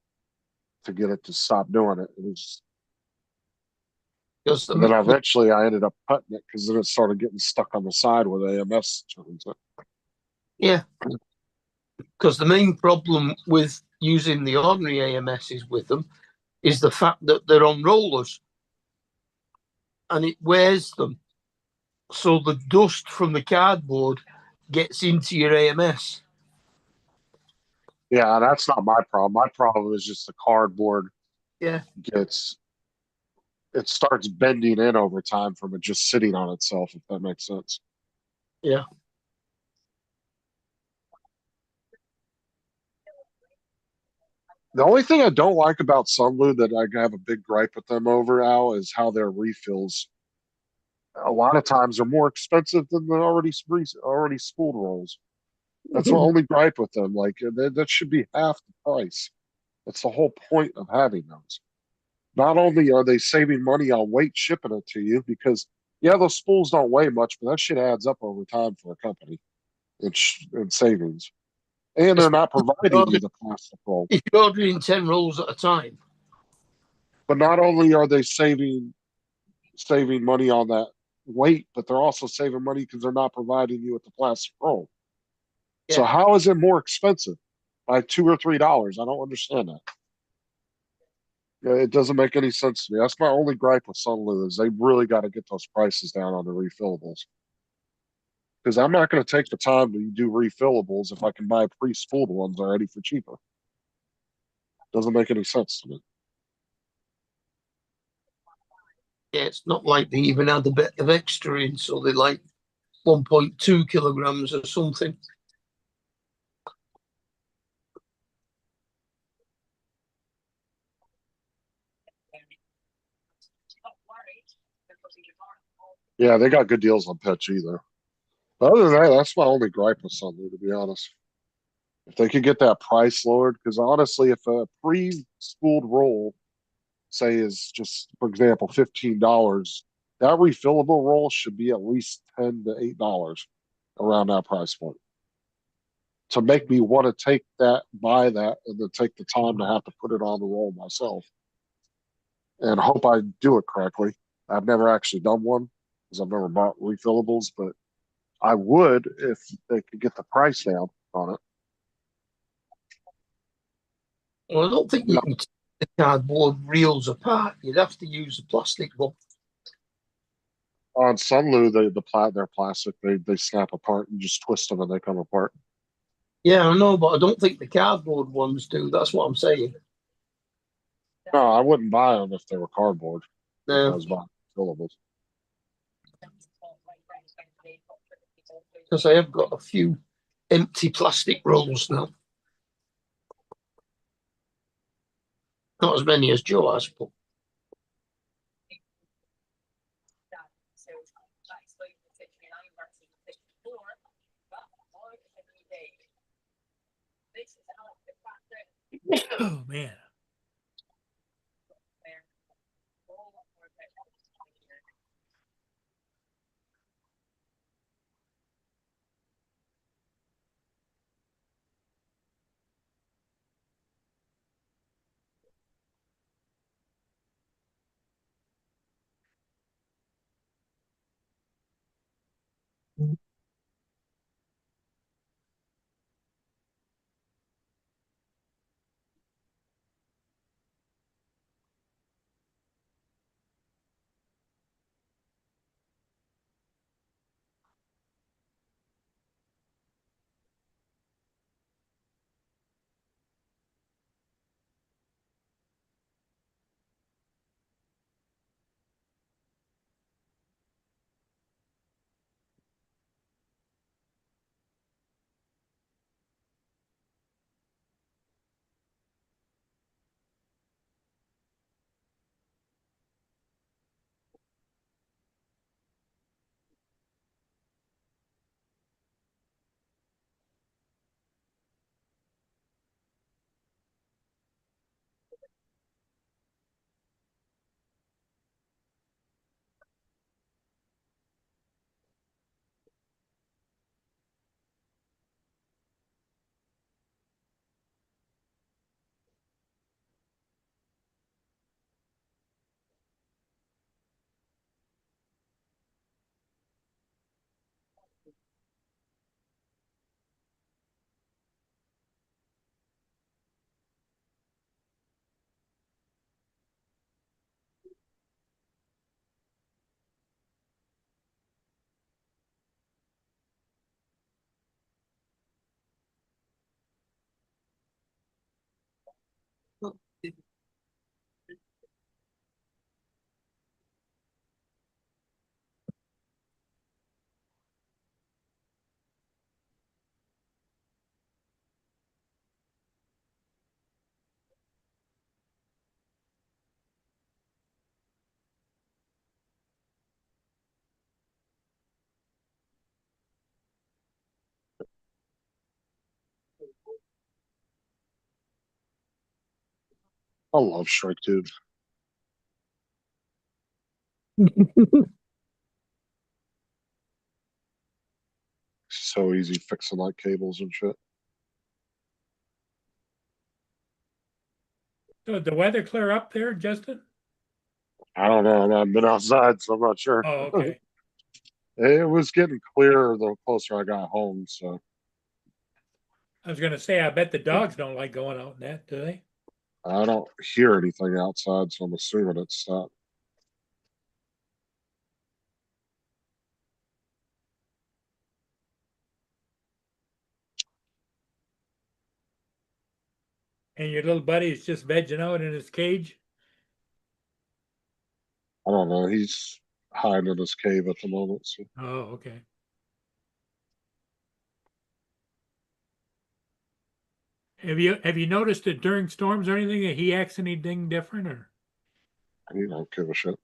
to get it to stop doing it. It was, Because and then eventually I ended up cutting it because then it started getting stuck on the side where the AMS turns it. yeah, because the main problem with using the ordinary AMSs with them is the fact that they're on rollers and it wears them. So the dust from the cardboard gets into your AMS. Yeah, that's not my problem. My problem is just the cardboard Yeah. gets it starts bending in over time from it just sitting on itself, if that makes sense. Yeah. The only thing I don't like about Sunlu that I have a big gripe with them over, Al, is how their refills a lot of times are more expensive than the already spooled rolls. That's my only gripe with them. Like that should be half the price. That's the whole point of having those. Not only are they saving money on weight shipping it to you, because yeah, those spools don't weigh much, but that shit adds up over time for a company in savings. And they're not providing you the plastic roll. If you're ordering 10 rolls at a time. But not only are they saving money on that weight, but they're also saving money because they're not providing you with the plastic roll. So Yeah. how is it more expensive by $2 or $3? I don't understand that. Yeah, it doesn't make any sense to me. That's my only gripe with Sunlu is they really got to get those prices down on the refillables. Because I'm not going to take the time to do refillables if I can buy pre-spooled ones already for cheaper. Doesn't make any sense to me. Yeah, it's not like they even had a bit of extra in, so they like 1.2 kilograms or something. Yeah, they got good deals on Pet either. But other than that, that's my only gripe with Sunlu, to be honest. If they could get that price lowered, because honestly, if a pre-spooled roll, say, is just, for example, $15, that refillable roll should be at least $10 to $8 around that price point to make me want to buy that, and then take the time to have to put it on the roll myself and hope I do it correctly. I've never actually done one because I've never bought refillables, but I would if they could get the price down on it. Well, I don't think you can take the cardboard reels apart. You'd have to use a plastic one. On Sunlu, they're plastic. They snap apart and just twist them and they come apart. Yeah, I know, but I don't think the cardboard ones do. That's what I'm saying. No, I wouldn't buy them if they were cardboard. If I No, was buying fillables. because I have got a few empty plastic rolls now. Not as many as Joe has, but Oh man. I love Shrike Tube. So easy fixing like cables and shit. So did the weather clear up there, Justin? I don't know. I've been outside, so I'm not sure. Oh, okay. It was getting clearer the closer I got home. So I was gonna say, I bet the dogs don't like going out in that, do they? I don't hear anything outside, so I'm assuming it's stopped. And your little buddy is just vegging out in his cage? I don't know. He's hiding in his cave at the moment. So Oh, okay. Have you noticed that during storms or anything that he acts anything different or? he don't give a shit.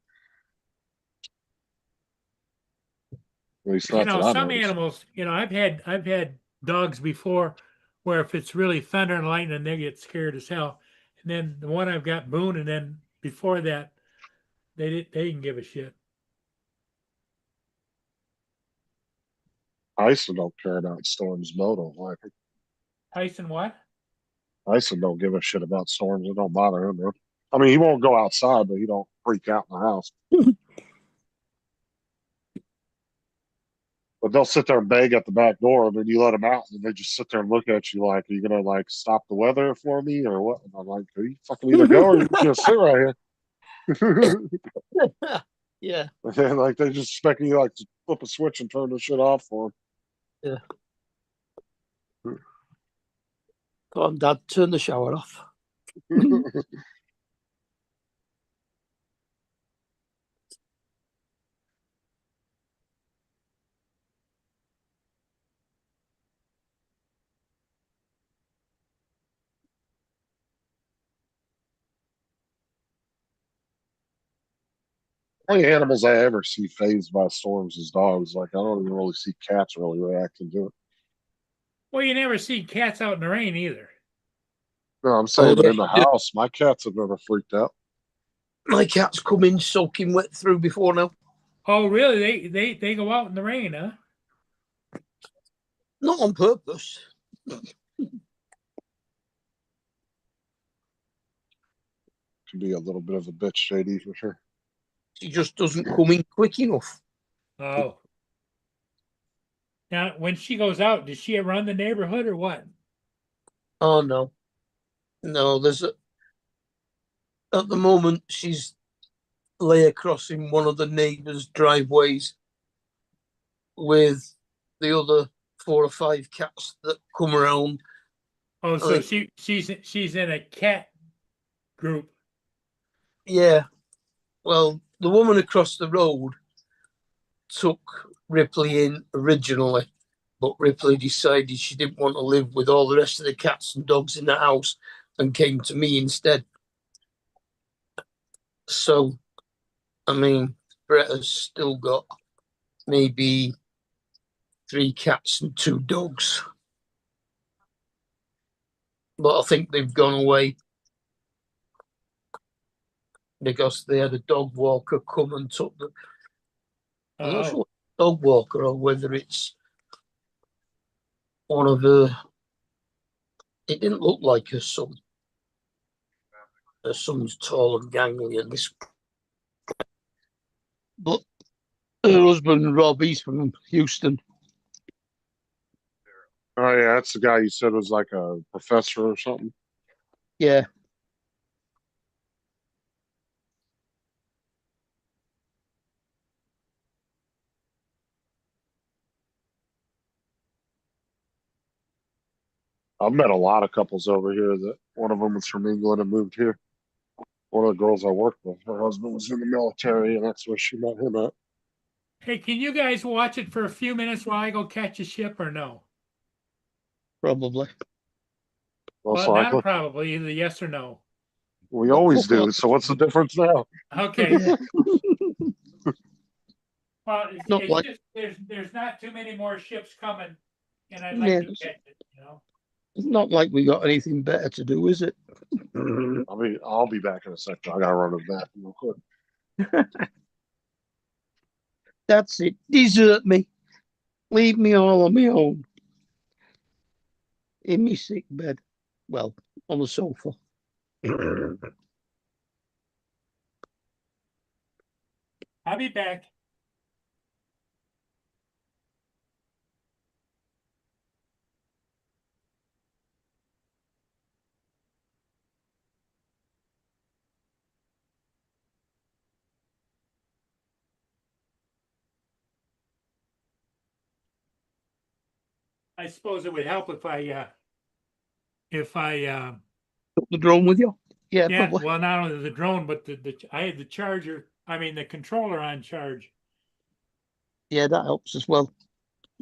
At least You not know, that I some noticed. animals, I've had dogs before where if it's really thunder and lightning, they get scared as hell. And then the one I've got Boone, and then before that, they didn't give a shit. Tyson don't care about storms. Mo don't like it. Tyson, what? Tyson don't give a shit about storms. It don't bother him, man. I mean, he won't go outside, but he don't freak out in the house. But they'll sit there and beg at the back door, and then you let them out, and they just sit there and look at you like, "Are you gonna like stop the weather for me, or what?" And I'm like, "You fucking either go or you just sit right here." Yeah, And then, like they just expecting you like to flip a switch and turn the shit off for yeah. Come on, Dad, turn the shower off. them. Only animals I ever see phased by storms is dogs. Like I don't even really see cats really reacting to it. Well, you never see cats out in the rain either. No, I'm saying, but yeah, in the yeah. house, my cats have never freaked out. My cat's come in soaking wet through before now. Oh, really? They go out in the rain, huh? Not on purpose. Can be a little bit of a bitch, JD, for sure. She just doesn't come in quick enough. Oh. Now, when she goes out, does she run the neighborhood or what? Oh no. No, at the moment she's lay across in one of the neighbours' driveways with the other 4 or 5 cats that come around. Oh, so think- she's in a cat group. Yeah. Well, the woman across the road took Ripley in originally, but Ripley decided she didn't want to live with all the rest of the cats and dogs in the house and came to me instead. So, I mean, Bretta's still got maybe 3 cats and 2 dogs. But I think they've gone away because they had a dog walker come and took them. I'm not sure Oh, what dog walker or whether it's one of her. It didn't look like her son. Her son's tall and gangly, and this. But her husband Rob, he's from Houston. Oh yeah, that's the guy you said was like a professor or something. Yeah, I've met a lot of couples over here that one of them was from England and moved here. One of the girls I worked with, her husband was in the military, and that's where she met him at. hey, can you guys watch it for a few minutes while I go catch a ship or no? probably. Most Well, likely. not probably, either yes or no. We always do. So what's the difference now? Okay. Yeah. Well, Not it's like- just there's not too many more ships coming, and I'd like Yeah. to catch it. It's not like we got anything better to do, is it? I'll be back in a second. I gotta run to the bathroom real quick. That's it. Desert me. Leave me all on my own. In my sick bed. Well, on the sofa. I'll be back. I suppose it would help if I Took the drone with you? Yeah, yeah, probably. well, not only the drone, but I had the charger, I mean the controller on charge. Yeah, that helps as well.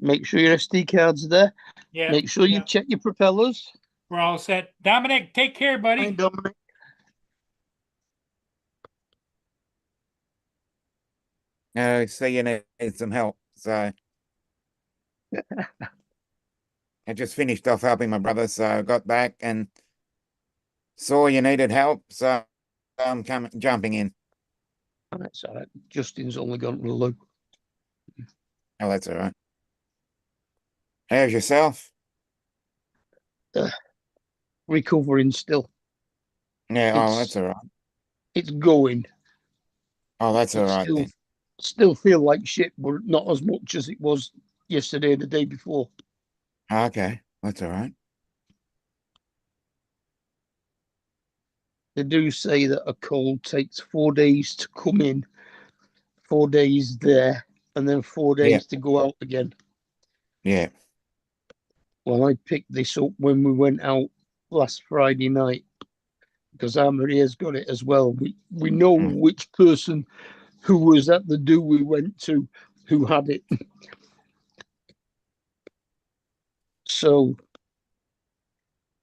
Make sure your SD card's there. Yeah. Make sure you yeah. check your propellers. We're all set. Dominic, take care, Hi, buddy. Dominic. So you need some help. So I just finished off helping my brother, so I got back and saw you needed help, so I'm jumping in. That's all right. Justin's only gone to the loo. Oh, that's all right. How's yourself? Recovering still. Yeah, It's- oh, that's all right. It's going. Oh, that's all It's right then. Still feel like shit, but not as much as it was yesterday, the day before. Okay, that's all right. They do say that a cold takes 4 days to come in, 4 days there, and then 4 days Yeah. to go out again. Yeah. Well, I picked this up when we went out last Friday night because Maria's got it as well. We know Mm. which person who was at the do we went to who had it. So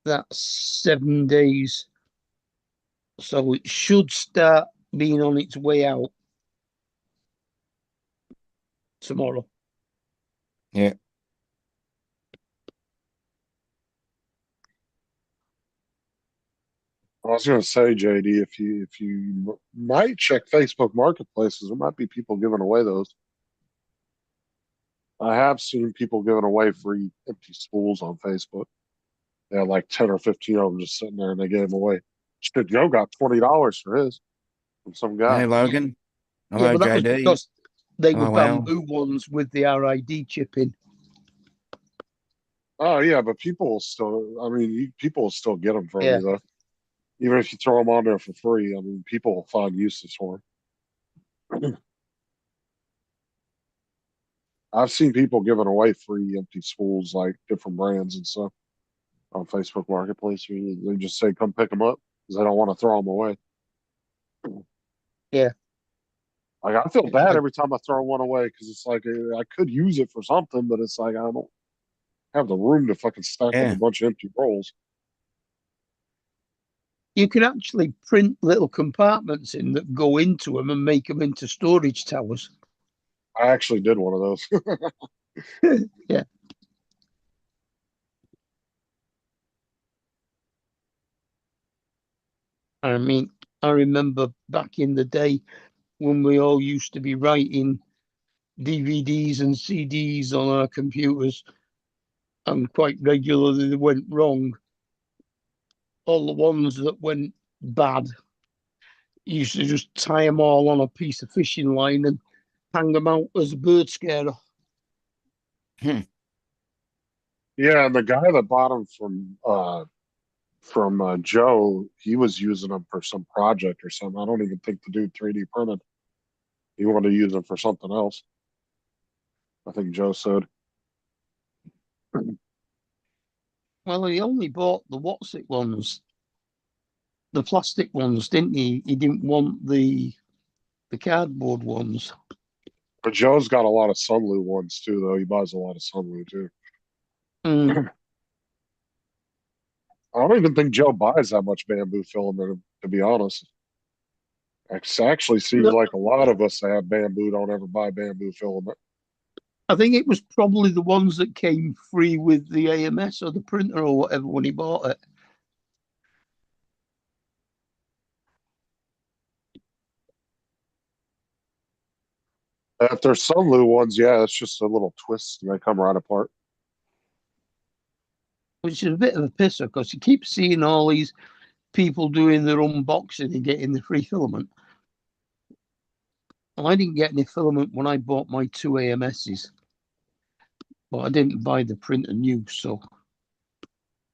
that's 7 days. So it should start being on its way out tomorrow. Yeah. I was gonna say, JD, if you might check Facebook Marketplaces, there might be people giving away those. I have seen people giving away free empty spools on Facebook. They had like 10 or 15 of them just sitting there, and they gave them away. Shit, Joe got $20 for his from some guy. Hey, Logan. Yeah, Hello, but that was JD. because they were Oh, well. bamboo ones with the RID chip in. Oh yeah, but people will still. I mean, people will still get them from Yeah. you though. Even if you throw them on there for free, I mean, people will find uses for them. I've seen people giving away free empty spools, like different brands and stuff, on Facebook Marketplace. They just say, "Come pick them up," because they don't want to throw them away. Yeah. Like I feel bad every time I throw one away because it's like I could use it for something, but it's like I don't have the room to fucking stack up Yeah. a bunch of empty rolls. You can actually print little compartments in that go into them and make them into storage towers. I actually did one of those. Yeah. I mean, I remember back in the day when we all used to be writing DVDs and CDs on our computers, and quite regularly they went wrong. All the ones that went bad, you used to just tie them all on a piece of fishing line and hang them out as a bird scarer. Yeah, and the guy that bought them from Joe, he was using them for some project or something. I don't even think the dude 3D printed. He wanted to use them for something else. I think Joe said. Well, he only bought the what's it ones, the plastic ones, didn't he? He didn't want the cardboard ones. But Joe's got a lot of Sunlu ones too, though. He buys a lot of Sunlu too. Mm. I don't even think Joe buys that much bamboo filament, to be honest. It actually seems No. like a lot of us that have bamboo don't ever buy bamboo filament. I think it was probably the ones that came free with the AMS or the printer or whatever when he bought it. If there's Sunlu ones, yeah, it's just a little twist and they come right apart. Which is a bit of a pisser because you keep seeing all these people doing their unboxing and getting the free filament. Well, I didn't get any filament when I bought my 2 AMSs, but I didn't buy the printer new, so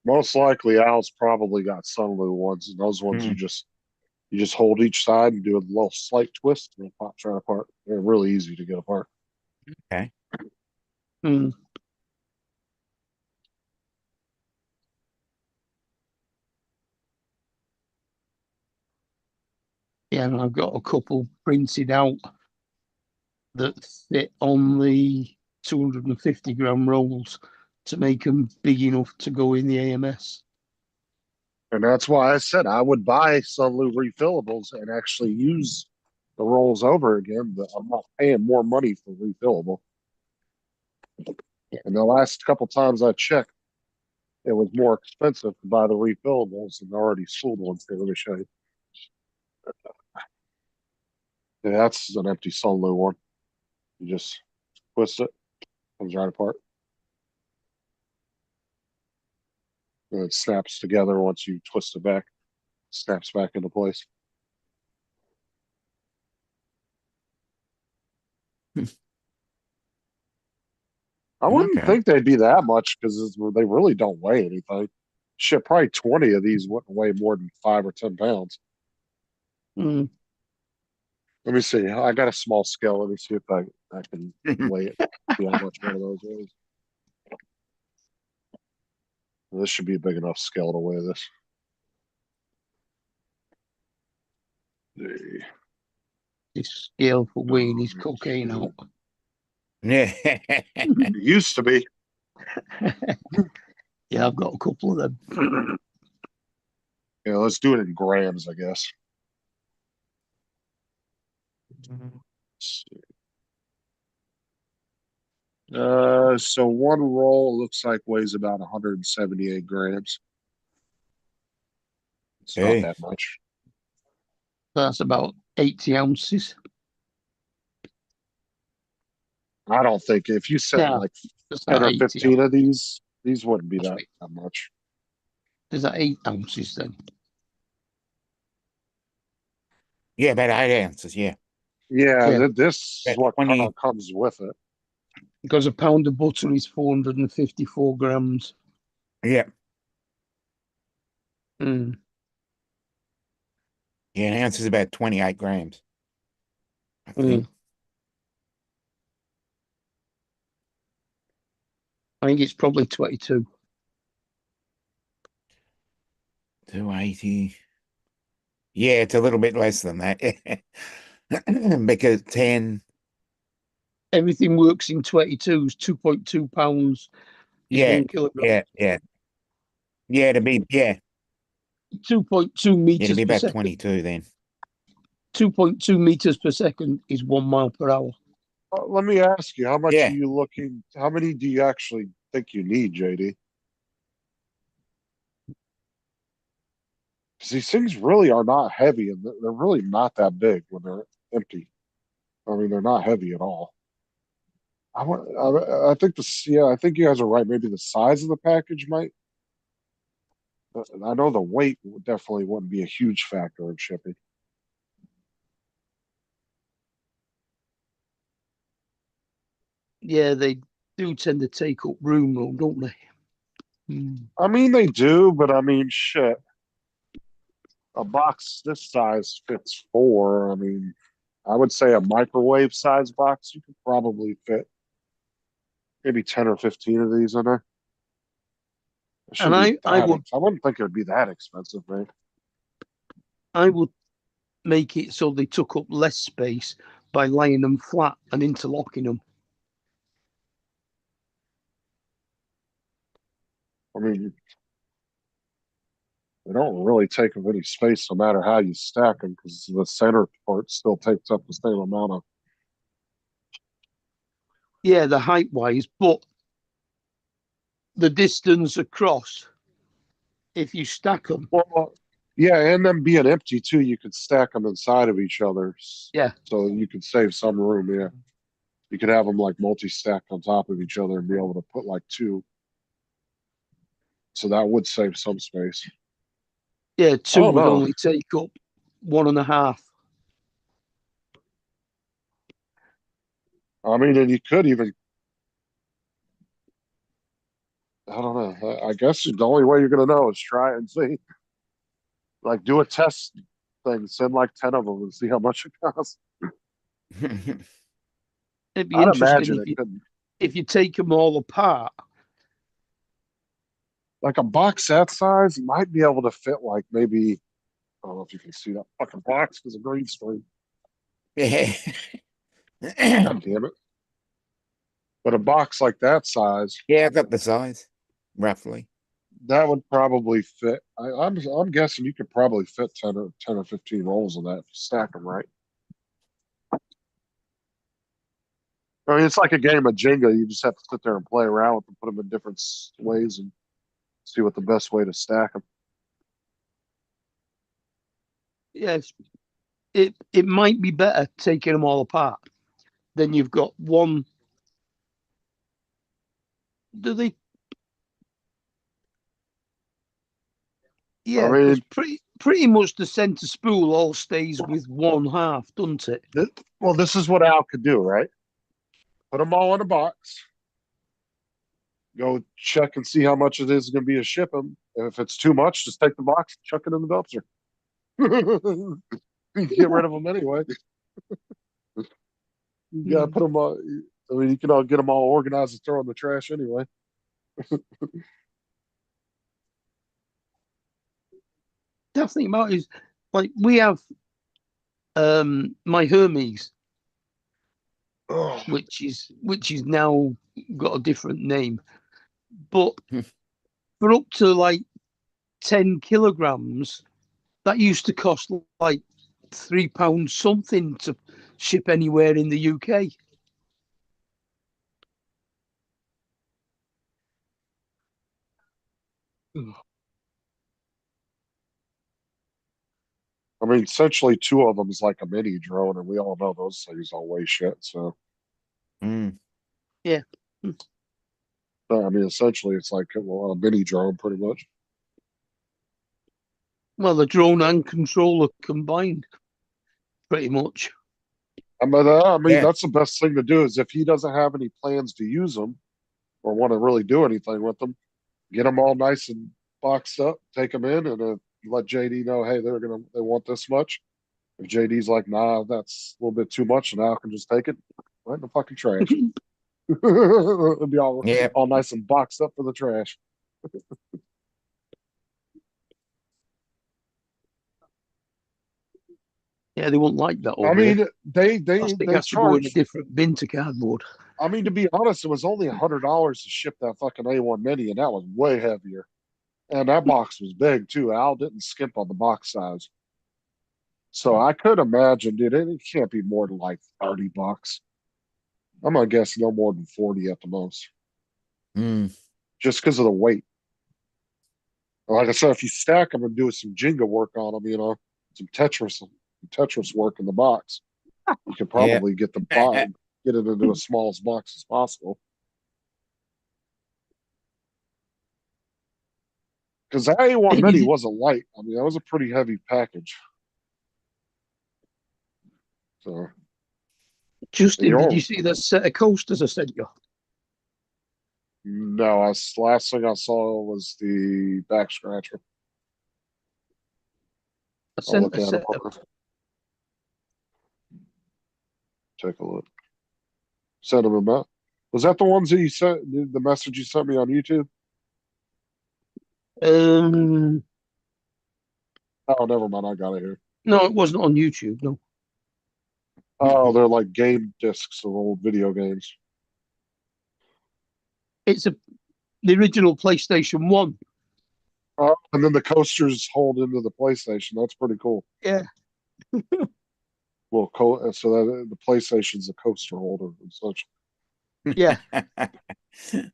Most likely, Al's probably got Sunlu ones, and those ones Hmm. you just hold each side and do a little slight twist, and it pops right apart. They're really easy to get apart. mm, yeah, and I've got a couple printed out that fit on the 250-gram rolls to make them big enough to go in the AMS. And that's why I said I would buy Sunlu refillables and actually use the rolls over again, but I'm not paying more money for refillable. And the last couple times I checked, it was more expensive to buy the refillables than the already sold ones. Here, let me show you. Yeah, that's an empty Sunlu one. You just twist it, comes right apart. And it snaps together once you twist it back. Snaps back into place. I wouldn't Okay. think they'd be that much because they really don't weigh anything. Shit, probably 20 of these wouldn't weigh more than 5 or 10 pounds. Mm. Let me see. I got a small scale. Let me see if I can weigh it. See how much one of those weighs. This should be a big enough scale to weigh this. The- This scale for weighing his cocaine out. Yeah. It used to be. Yeah, I've got a couple of them. Yeah, let's do it in grams, I guess. So one roll looks like weighs about 178 grams. It's not Hey. that much. That's about 80 ounces. I don't think if you said Yeah, like Is 10 that or 80? 15 of these wouldn't be that, Wait. that much. Is that 8 ounces then? Yeah, about 8 ounces. Yeah. Yeah, Yeah. this is About what kind 20. of comes with it. Because a pound of butter is 454 grams. Yeah. Mm. Yeah. An ounce is about 28 grams. I Mm. think. I think it's probably 22. 280. Yeah, it's a little bit less than that. Because 10. Everything works in 22s, 2.2 pounds is Yeah. 1 kilogram. Yeah. Yeah, to be 2.2 it'd meters be per about second. 22 then. 2.2 meters per second is 1 mile per hour. Let me ask you, how much Yeah. are you looking? How many do you actually think you need, JD? Because these things really are not heavy, and they're really not that big when they're empty. I mean, they're not heavy at all. I think this. Yeah, I think you guys are right. Maybe the size of the package might. But I know the weight definitely wouldn't be a huge factor in shipping. Yeah, they do tend to take up room, though, don't they? Mm. I mean, they do, but I mean, shit. A box this size fits 4. I mean, I would say a microwave size box, you could probably fit maybe 10 or 15 of these in there. It And shouldn't be I that. would I wouldn't think it would be that expensive, man. make it so they took up less space by laying them flat and interlocking them. I mean, they don't really take up any space no matter how you stack them because the center part still takes up the same amount of. Yeah, the height wise, but the distance across, if you stack them, Well, yeah, and them being empty too, you could stack them inside of each other. Yeah. So you could save some room. Yeah. You could have them like multi-stacked on top of each other and be able to put like two. So that would save some space. Yeah, two Oh, would no. only take up 1.5. I mean, and you could even, I don't know. I guess the only way you're going to know is try it and see. Like, do a test thing, send like 10 of them and see how much it costs. It'd be I'd interesting imagine it could. if you take them all apart. Like a box that size might be able to fit like maybe, I don't know if you can see that fucking box because of green screen. Yeah. God damn it. But a box like that size, Yeah, I got the size, roughly. that would probably fit. I'm guessing you could probably fit 10 or 15 rolls of that if you stack them right. I mean, it's like a game of Jenga. You just have to sit there and play around with them, put them in different ways, and see what the best way to stack them. Yes, it might be better taking them all apart. Then you've got one. Do they? Yeah, I mean, because pretty much the center spool all stays with one half, doesn't it? this is what Al could do, right? Put them all in a box. Go check and see how much it is going to be to ship them. And if it's too much, just take the box, chuck it in the dumpster. You get rid of them anyway. You gotta put them all. I mean, you can all get them all organized and throw in the trash anyway. Definitely about is like we have my Hermes, Oh, which is now got a different name, but for up to like 10 kilograms, that used to cost like £3 something to ship anywhere in the UK. I mean, essentially, two of them is like a mini drone, and we all know those things don't weigh shit. So, Mm. Yeah. I mean, essentially, it's like a mini drone, pretty much. Well, the drone and controller combined, pretty much. I mean, Yeah. that's the best thing to do is if he doesn't have any plans to use them or want to really do anything with them, get them all nice and boxed up, take them in, and let JD know, hey, they want this much. If JD's like, nah, that's a little bit too much, and Al can just take it right in the fucking trash. It'll be Yeah. all nice and boxed up for the trash. Yeah, they won't like that I over here. mean, they Plastic has to go in a charge. different bin to cardboard. I mean, to be honest, it was only $100 to ship that fucking A1 Mini, and that was way heavier. And that box was big too. Al didn't skimp on the box size. So I could imagine, dude, it can't be more than like $30. I'm gonna guess no more than 40 at the most, Mm. just because of the weight. Like I said, if you stack them and do some Jenga work on them, some Tetris work in the box, you could probably get it into as small as box as possible. Because that A1 Mini wasn't light. I mean, that was a pretty heavy package. So, Justin, did you see that set of coasters I sent you? no, last thing I saw was the back scratcher. I I'll sent look a at set it. of, Take a look. Send them about. Was that the ones that you sent? The message you sent me on YouTube? um Oh, never mind. I got it here. no, it wasn't on YouTube, no. Oh, they're like game discs of old video games. It's the original PlayStation 1. Oh, and then the coasters hold into the PlayStation. That's pretty cool. Yeah. Well, so that the PlayStation's a coaster holder and such. Yeah. The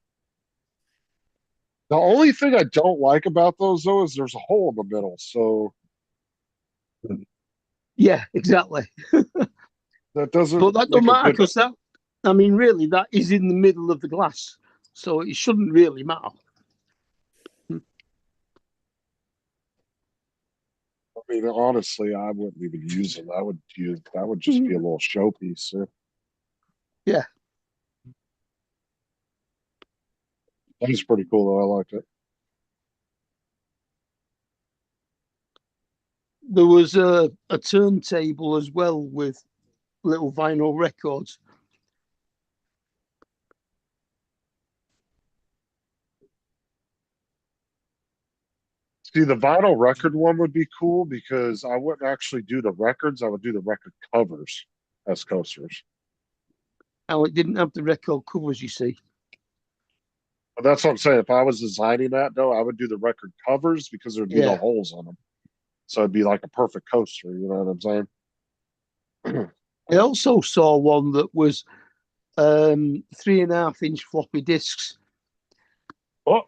only thing I don't like about those though is there's a hole in the middle. So Yeah, exactly. that doesn't But that make don't a matter good. because I mean, really, that is in the middle of the glass, so it shouldn't really matter. I mean, honestly, I wouldn't even use them. That would just be a little showpiece. Yeah. That was pretty cool though. I liked it. There was a turntable as well with little vinyl records. See, the vinyl record one would be cool because I wouldn't actually do the records. I would do the record covers as coasters. Now, it didn't have the record covers, you see. But that's what I'm saying. If I was designing that though, I would do the record covers because there'd be no Yeah. holes on them. So it'd be like a perfect coaster. You know what I'm saying? I also saw one that was 3.5-inch floppy disks Oh,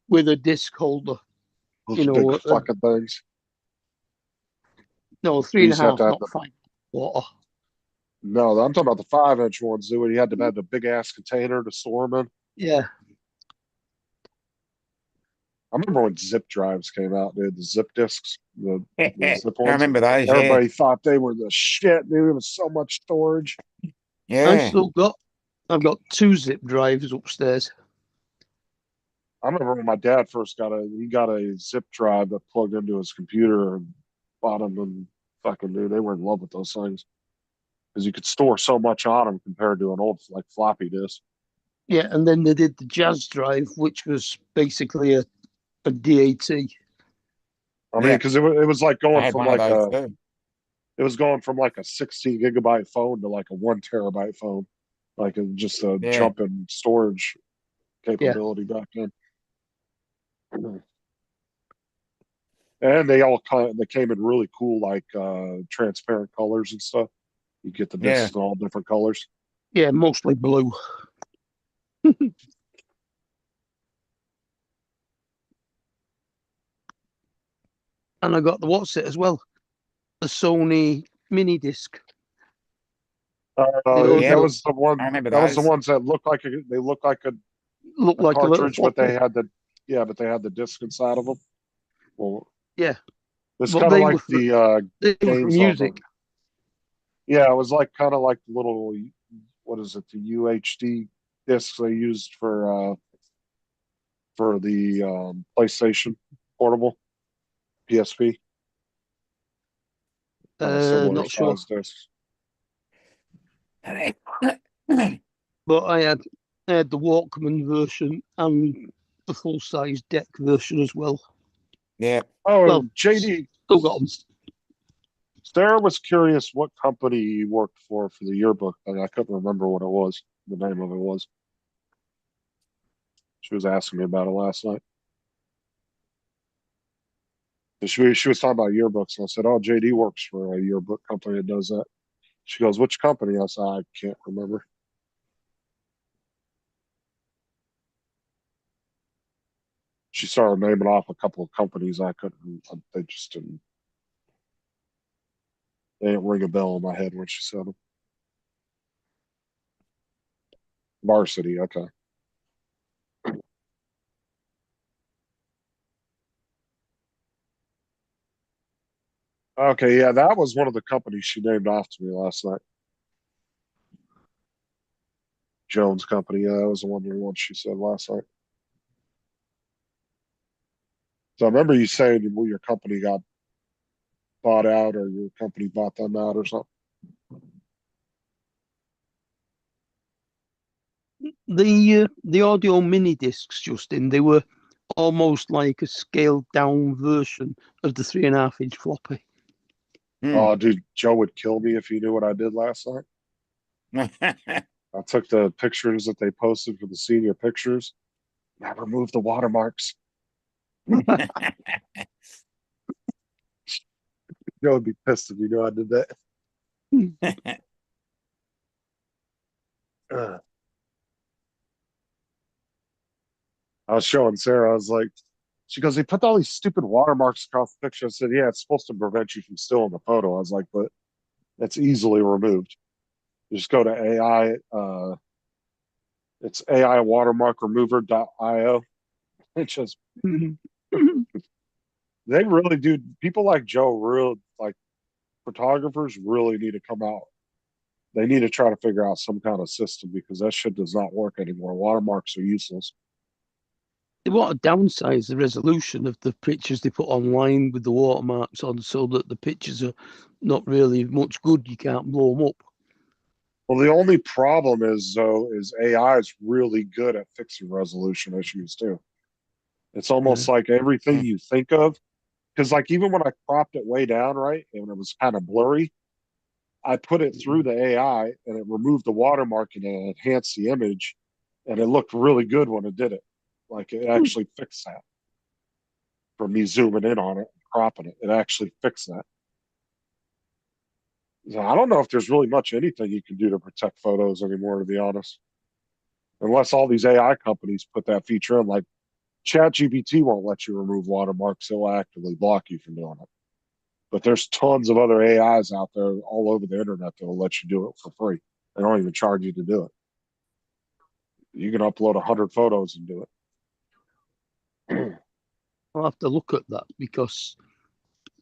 with a disc holder. those You know, big fucking things. No, You used to have 3.5, to have not the 5 quarter. No, I'm talking about the 5-inch ones, dude. You had to have the big ass container to store them in. Yeah. I remember when zip drives came out, dude. The zip discs, the zip I ones. remember those. Yeah, Everybody thought they were the shit, dude. It was so much storage. yeah. I've got 2 zip drives upstairs. I remember when my dad first he got a zip drive that plugged into his computer and bought them, and fucking dude, they were in love with those things because you could store so much on them compared to an old like floppy disk. Yeah, and then they did the Jazz drive, which was basically a DAT. I mean, Yeah. because it was like I going had from one of like those a too. it was going from like a 16 gigabyte phone to like a 1 terabyte phone, like just a Yeah. jump in storage capability back then. And they came in really cool like transparent colors and stuff. You get the Yeah. discs in all different colors. Yeah, mostly blue. And I got the what's it as well, a Sony mini disc. Yeah, That was the one. I remember That was the those. ones that look like Looked a like a little cartridge, but floppy. but they had the disc inside of them. Well, Yeah, it's but kind of they like were for, the they were for games on music. them. Yeah, it was like kind of like the little, what is it, the UHD discs they used for the PlayStation Portable PSP. Kind of similar Not sure, size discs. but I had the Walkman version and the full size deck version as well. Yeah. Oh, Well, JD, still got them. Sarah was curious what company you worked for the yearbook thing. I couldn't remember what it was. The name of it was. She was asking me about it last night. She was talking about yearbooks, and I said, "Oh, JD works for a yearbook company that does that." She goes, "Which company?" I said, "I can't remember." She started naming off a couple of companies. I couldn't. They just didn't. They didn't ring a bell in my head when she said them. Varsity, okay. Okay, yeah, that was one of the companies she named off to me last night. Jones Company, yeah, that was the one she said last night. So I remember you saying your company got bought out or your company bought them out or something. The audio mini discs, Justin, they were almost like a scaled down version of the 3.5-inch floppy. Oh, dude, Joe would kill me if he knew what I did last night. I took the pictures that they posted for the senior pictures. I removed the watermarks. Joe would be pissed if he knew I did that. I was showing Sarah, I was like, she goes, they put all these stupid watermarks across the picture. I said, yeah, it's supposed to prevent you from stealing the photo. I was like, but it's easily removed. Just go to AI. It's AIwatermarkremover.io. It's just they really do. People like Joe, real like photographers, really need to come out. They need to try to figure out some kind of system because that shit does not work anymore. Watermarks are useless. They want to downsize the resolution of the pictures they put online with the watermarks on so that the pictures are not really much good. You can't blow them up. Well, the only problem is though is AI is really good at fixing resolution issues too. It's almost like everything Mm. you think of, because like even when I cropped it way down, right, and it was kind of blurry, I put it through the AI and it removed the watermark and it enhanced the image, and it looked really good when it did it. Like it actually fixed that. For me zooming in on it and cropping it, it actually fixed that. So I don't know if there's really much anything you can do to protect photos anymore, to be honest. Unless all these AI companies put that feature in, like ChatGPT won't let you remove watermarks; it'll actively block you from doing it. But there's tons of other AIs out there all over the internet that will let you do it for free. They don't even charge you to do it. You can upload 100 photos and do it. I'll have to look at that because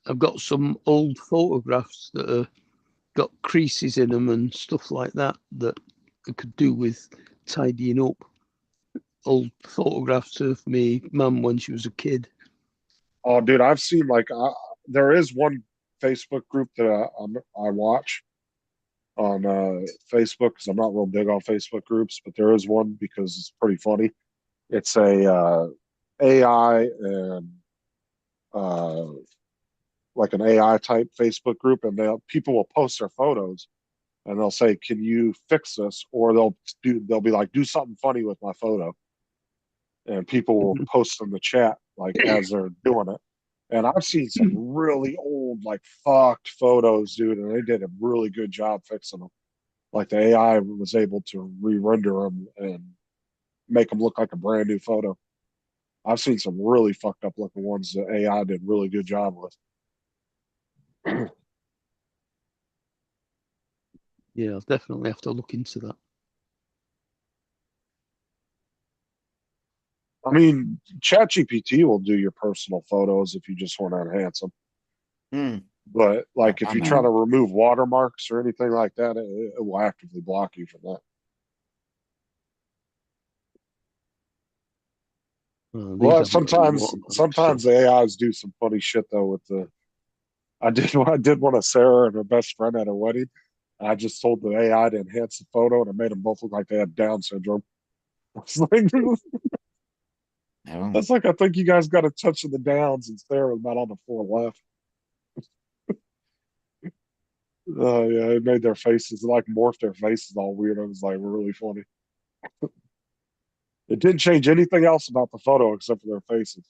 I've got some old photographs that are got creases in them and stuff like that that I could do with tidying up. Old photographs of me mum when she was a kid. Oh, dude, I've seen like there is one Facebook group that I watch on Facebook because I'm not real big on Facebook groups, but there is one because it's pretty funny. It's a AI and uh, like an AI type Facebook group, and people will post their photos and they'll say, "Can you fix this?" Or they'll be like, "Do something funny with my photo," and people will post in the chat like as they're doing it. And I've seen some really old, like fucked photos, dude, and they did a really good job fixing them. Like the AI was able to re-render them and make them look like a brand new photo. I've seen some really fucked up looking ones that AI did a really good job with. Yeah, I'll definitely have to look into that. I mean, ChatGPT will do your personal photos if you just want to enhance them. Mm. But like if I you try know. to remove watermarks or anything like that, it will actively block you from that. These Well, haven't got any watermarks, so sometimes the AIs do some funny shit though. With the I did one of Sarah and her best friend at a wedding. I just told the AI to enhance the photo, and it made them both look like they had Down syndrome. It's like Oh. that's like I think you guys got a touch of the Downs, and Sarah was about on the floor left. Oh yeah, it made their faces like morphed their faces all weird. It was like really funny. It didn't change anything else about the photo except for their faces.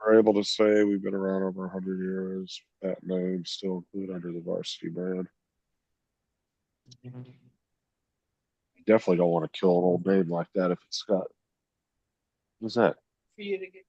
We're able to say we've been around over 100 years. That name still included under the varsity brand. Definitely don't want to kill an old name like that if it's got. What's that? For you to get.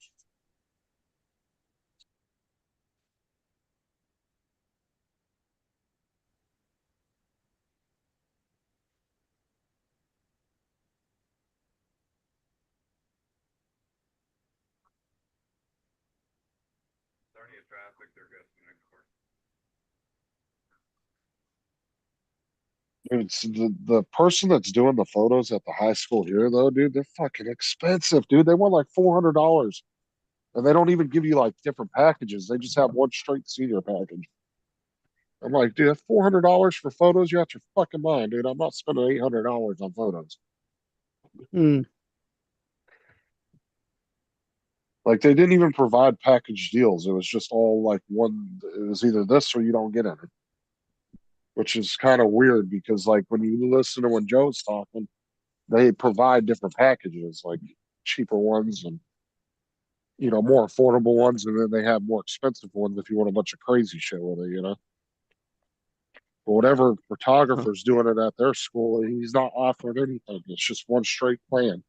It's the person that's doing the photos at the high school here, though, dude. They're fucking expensive, dude. They want like $400, and they don't even give you like different packages. They just have one straight senior package. I'm like, dude, that's $400 for photos. You're out your fucking mind, dude. I'm not spending $800 on photos. mm. Like they didn't even provide package deals. It was just all like one. It was either this or you don't get it, which is kind of weird because like when you listen to when Joe's talking, they provide different packages, like cheaper ones and more affordable ones, and then they have more expensive ones if you want a bunch of crazy shit with it. But whatever photographer's doing it at their school, he's not offering anything. It's just one straight plan.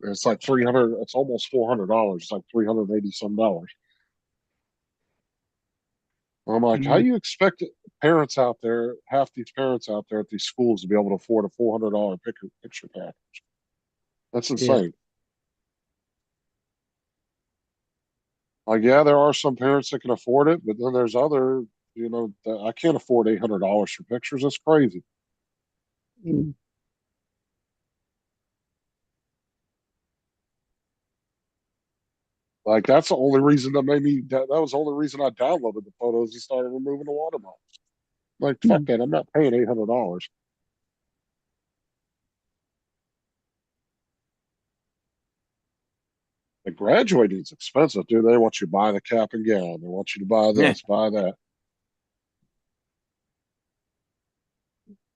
It's like 300. It's almost $400. It's like $380 some dollars. I'm like, how Mm. you expect parents out there, half these parents out there at these schools, to be able to afford a $400 picture package? That's Yeah. insane. Like, yeah, there are some parents that can afford it, but then there's other, that I can't afford $800 for pictures. That's crazy. Mm. Like, that's the only reason that made me. That was the only reason I downloaded the photos and started removing the watermarks. Like, fuck Mm. that! I'm not paying $800. Like, graduating's expensive, dude. They want you to buy the cap and gown. They want you to buy Yeah. this, buy that.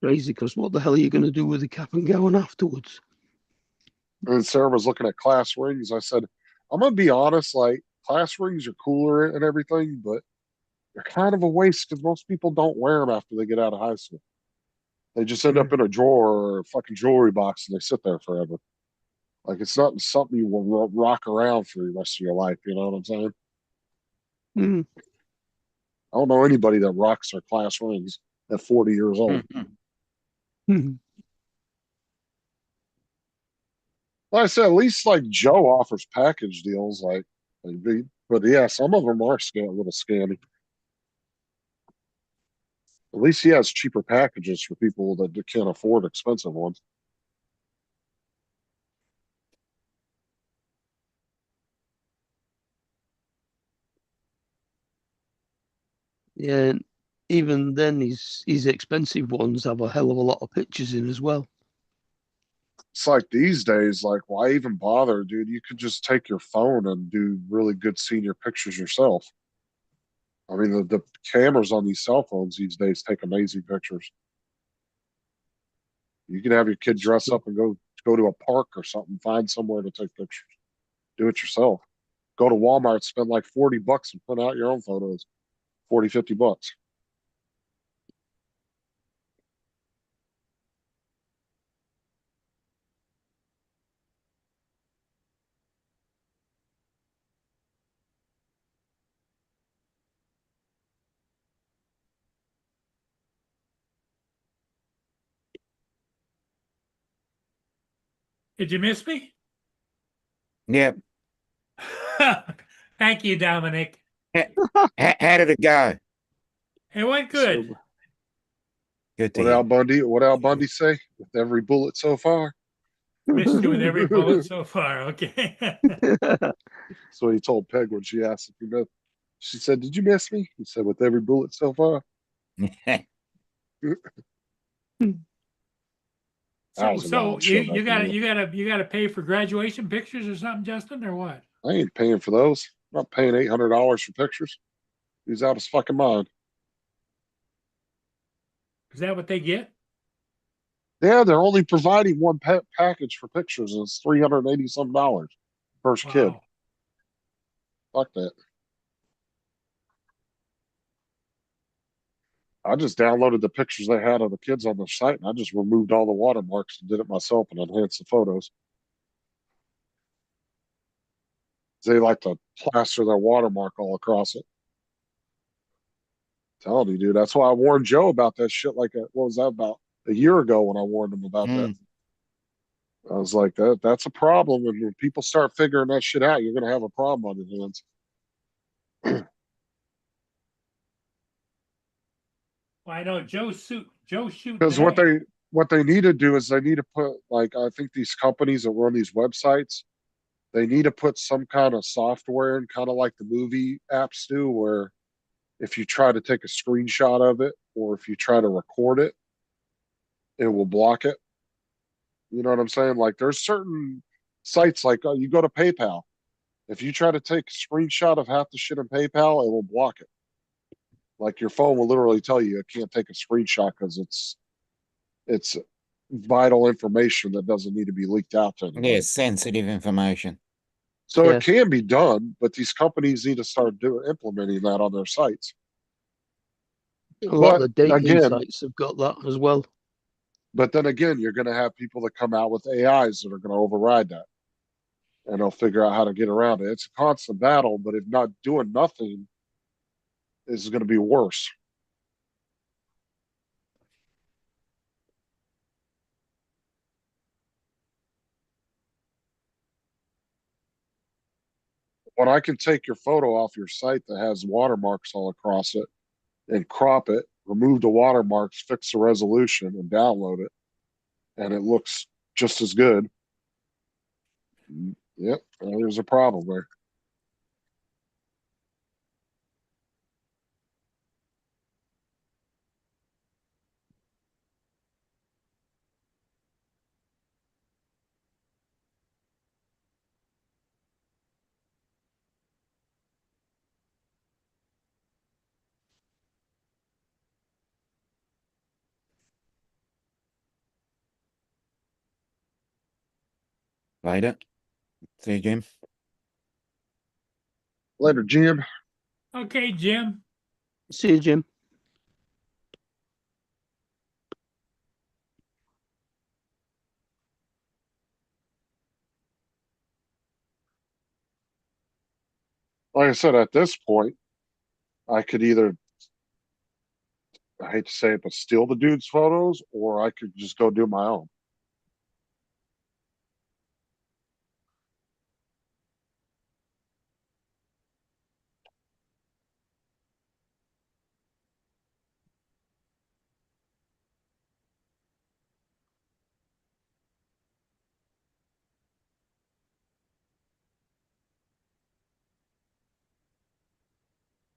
Crazy, because what the hell are you going to do with the cap and gown afterwards? And Sarah was looking at class rings. I said, I'm gonna be honest. Like, class rings are cooler and everything, but they're kind of a waste because most people don't wear them after they get out of high school. They just end up in a drawer or a fucking jewelry box and they sit there forever. Like, it's not something you will rock around for the rest of your life. You know what I'm saying? Mm. I don't know anybody that rocks their class rings at 40 years old. Mhm. Mm. Like I said, at least like Joe offers package deals. But yeah, some of them are a little scammy. At least he has cheaper packages for people that can't afford expensive ones. Yeah, and even then, his expensive ones have a hell of a lot of pictures in as well. It's like these days, like, why even bother, dude? You could just take your phone and do really good senior pictures yourself. I mean, the cameras on these cell phones these days take amazing pictures. You can have your kid dress up and go to a park or something, find somewhere to take pictures. Do it yourself. Go to Walmart, spend like $40 and print out your own photos. 40, $50. Did you miss me? Yep. Thank you, Dominic. How did it go? It went good. So, Good to what hear. Al Bundy say? With every bullet so far. Missed you with every bullet so far. Okay. So he told Peg when she asked if he missed. She said, "Did you miss me?" He said, "With every bullet so far." That So was a so wild you show you back then. gotta pay for graduation pictures or something, Justin, or what? I ain't paying for those. I'm not paying $800 for pictures. He's out his fucking mind. Is that what they get? Yeah, they're only providing one package for pictures, and it's $380 some dollars first kid. Wow. Fuck that. I just downloaded the pictures they had of the kids on the site, and I just removed all the watermarks and did it myself and enhanced the photos. They like to plaster their watermark all across it. Telling you, dude. That's why I warned Joe about that shit. What was that, about a year ago when I warned him about that? Mm. I was like, that's a problem. And when people start figuring that shit out, you're gonna have a problem on your hands. Well, I know Joe's shooting Because today. what they need to do is they need to put, like, I think these companies that run these websites, they need to put some kind of software in, kind of like the movie apps do, where if you try to take a screenshot of it or if you try to record it, it will block it. You know what I'm saying? Like, there's certain sites, like, you go to PayPal. If you try to take a screenshot of half the shit in PayPal, it will block it. Like, your phone will literally tell you it can't take a screenshot because it's vital information that doesn't need to be leaked out to anybody. Yeah, sensitive information. So Yeah. it can be done, but these companies need to start implementing that on their sites. A lot of But the dating again, sites have got that as well. but then again, you're going to have people that come out with AIs that are going to override that. and they'll figure out how to get around it. It's a constant battle, but if not doing nothing is going to be worse. When I can take your photo off your site that has watermarks all across it and crop it, remove the watermarks, fix the resolution, and download it, and it looks just as good. Yep, well, there's a problem there. Later. See you, Jim. Later, Jim. Okay, Jim. See you, Jim. Like I said, at this point, I could either, I hate to say it, but steal the dude's photos, or I could just go do my own.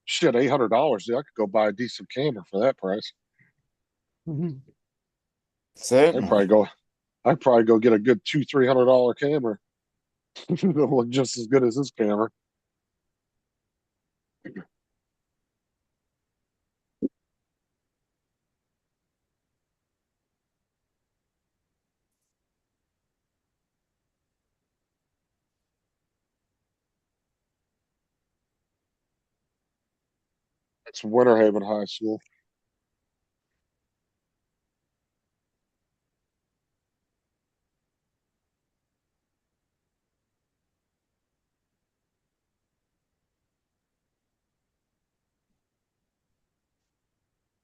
Shit, $800. I could go buy a decent camera for that price. I'd Certainly. probably go get a good $200-300 camera. It'll look just as good as this camera. It's Winter Haven High School.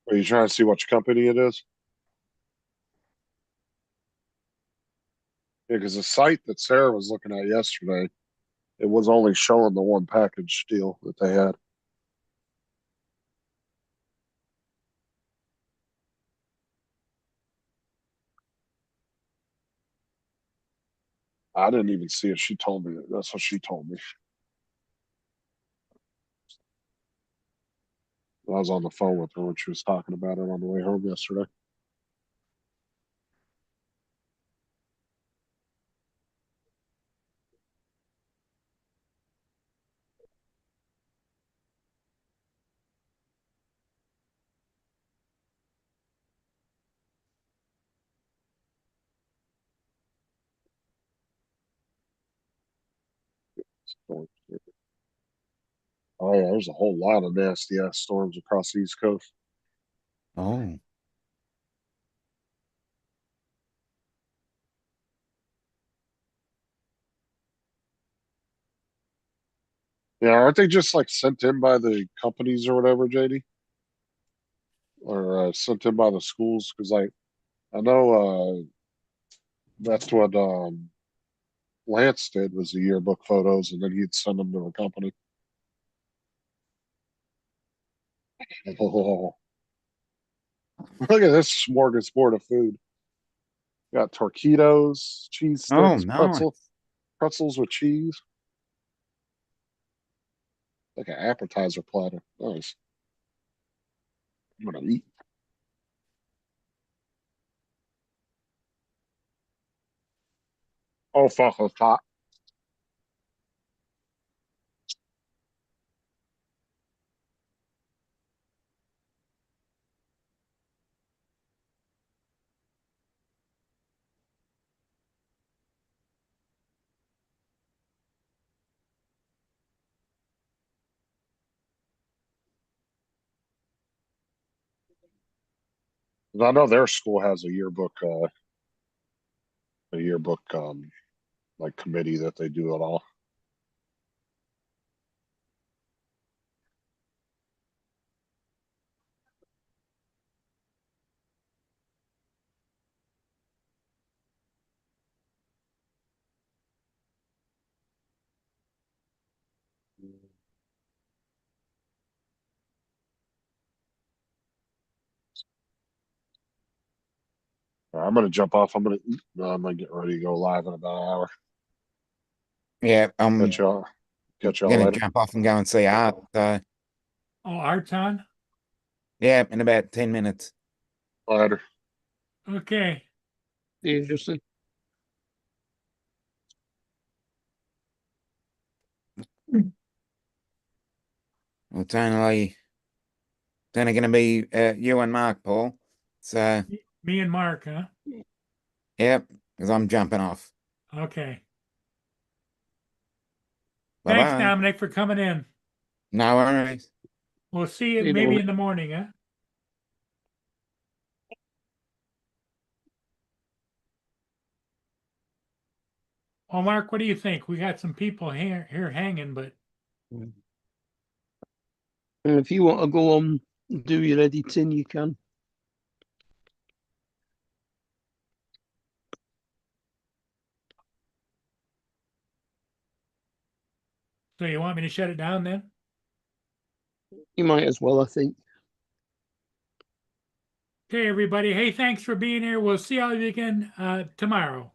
Are you trying to see which company it is? Yeah, because the site that Sarah was looking at yesterday, it was only showing the one package deal that they had. I didn't even see it. She told me that. That's what she told me. I was on the phone with her when she was talking about it on the way home yesterday. Oh yeah, there's a whole lot of nasty ass storms across the East Coast. Oh. Yeah, aren't they just like sent in by the companies or whatever, JD? Or sent in by the schools? Because I know that's what Lance did was the yearbook photos, and then he'd send them to the company. Oh, look at this smorgasbord of food. Got torquitos, cheese Oh, sticks, nice. pretzels with cheese. Like an appetizer platter. Nice. I'm gonna eat. Oh fuck, it's hot. I know their school has a yearbook like committee that they do it all. I'm gonna jump off. I'm gonna eat. I'm gonna get ready to go live in about an hour. Yeah, I'm Catch y'all. Catch y'all gonna later. jump off and go and see Art. So Oh, Art's on? yeah, in about 10 minutes. Later. Okay. Yeah, Justin. Well, it's only gonna be you and Mark, Paul. So Me and Mark, huh? yep, because I'm jumping off. Okay. Bye Thanks, bye. Dominic, for coming in. No worries. We'll see you You maybe know. in the morning, huh? Well, Mark, what do you think? We got some people here hanging, but And if you want to go on and do your editing, you can. so you want me to shut it down then? You might as well, I think. Okay, everybody. Hey, thanks for being here. We'll see all of you again tomorrow.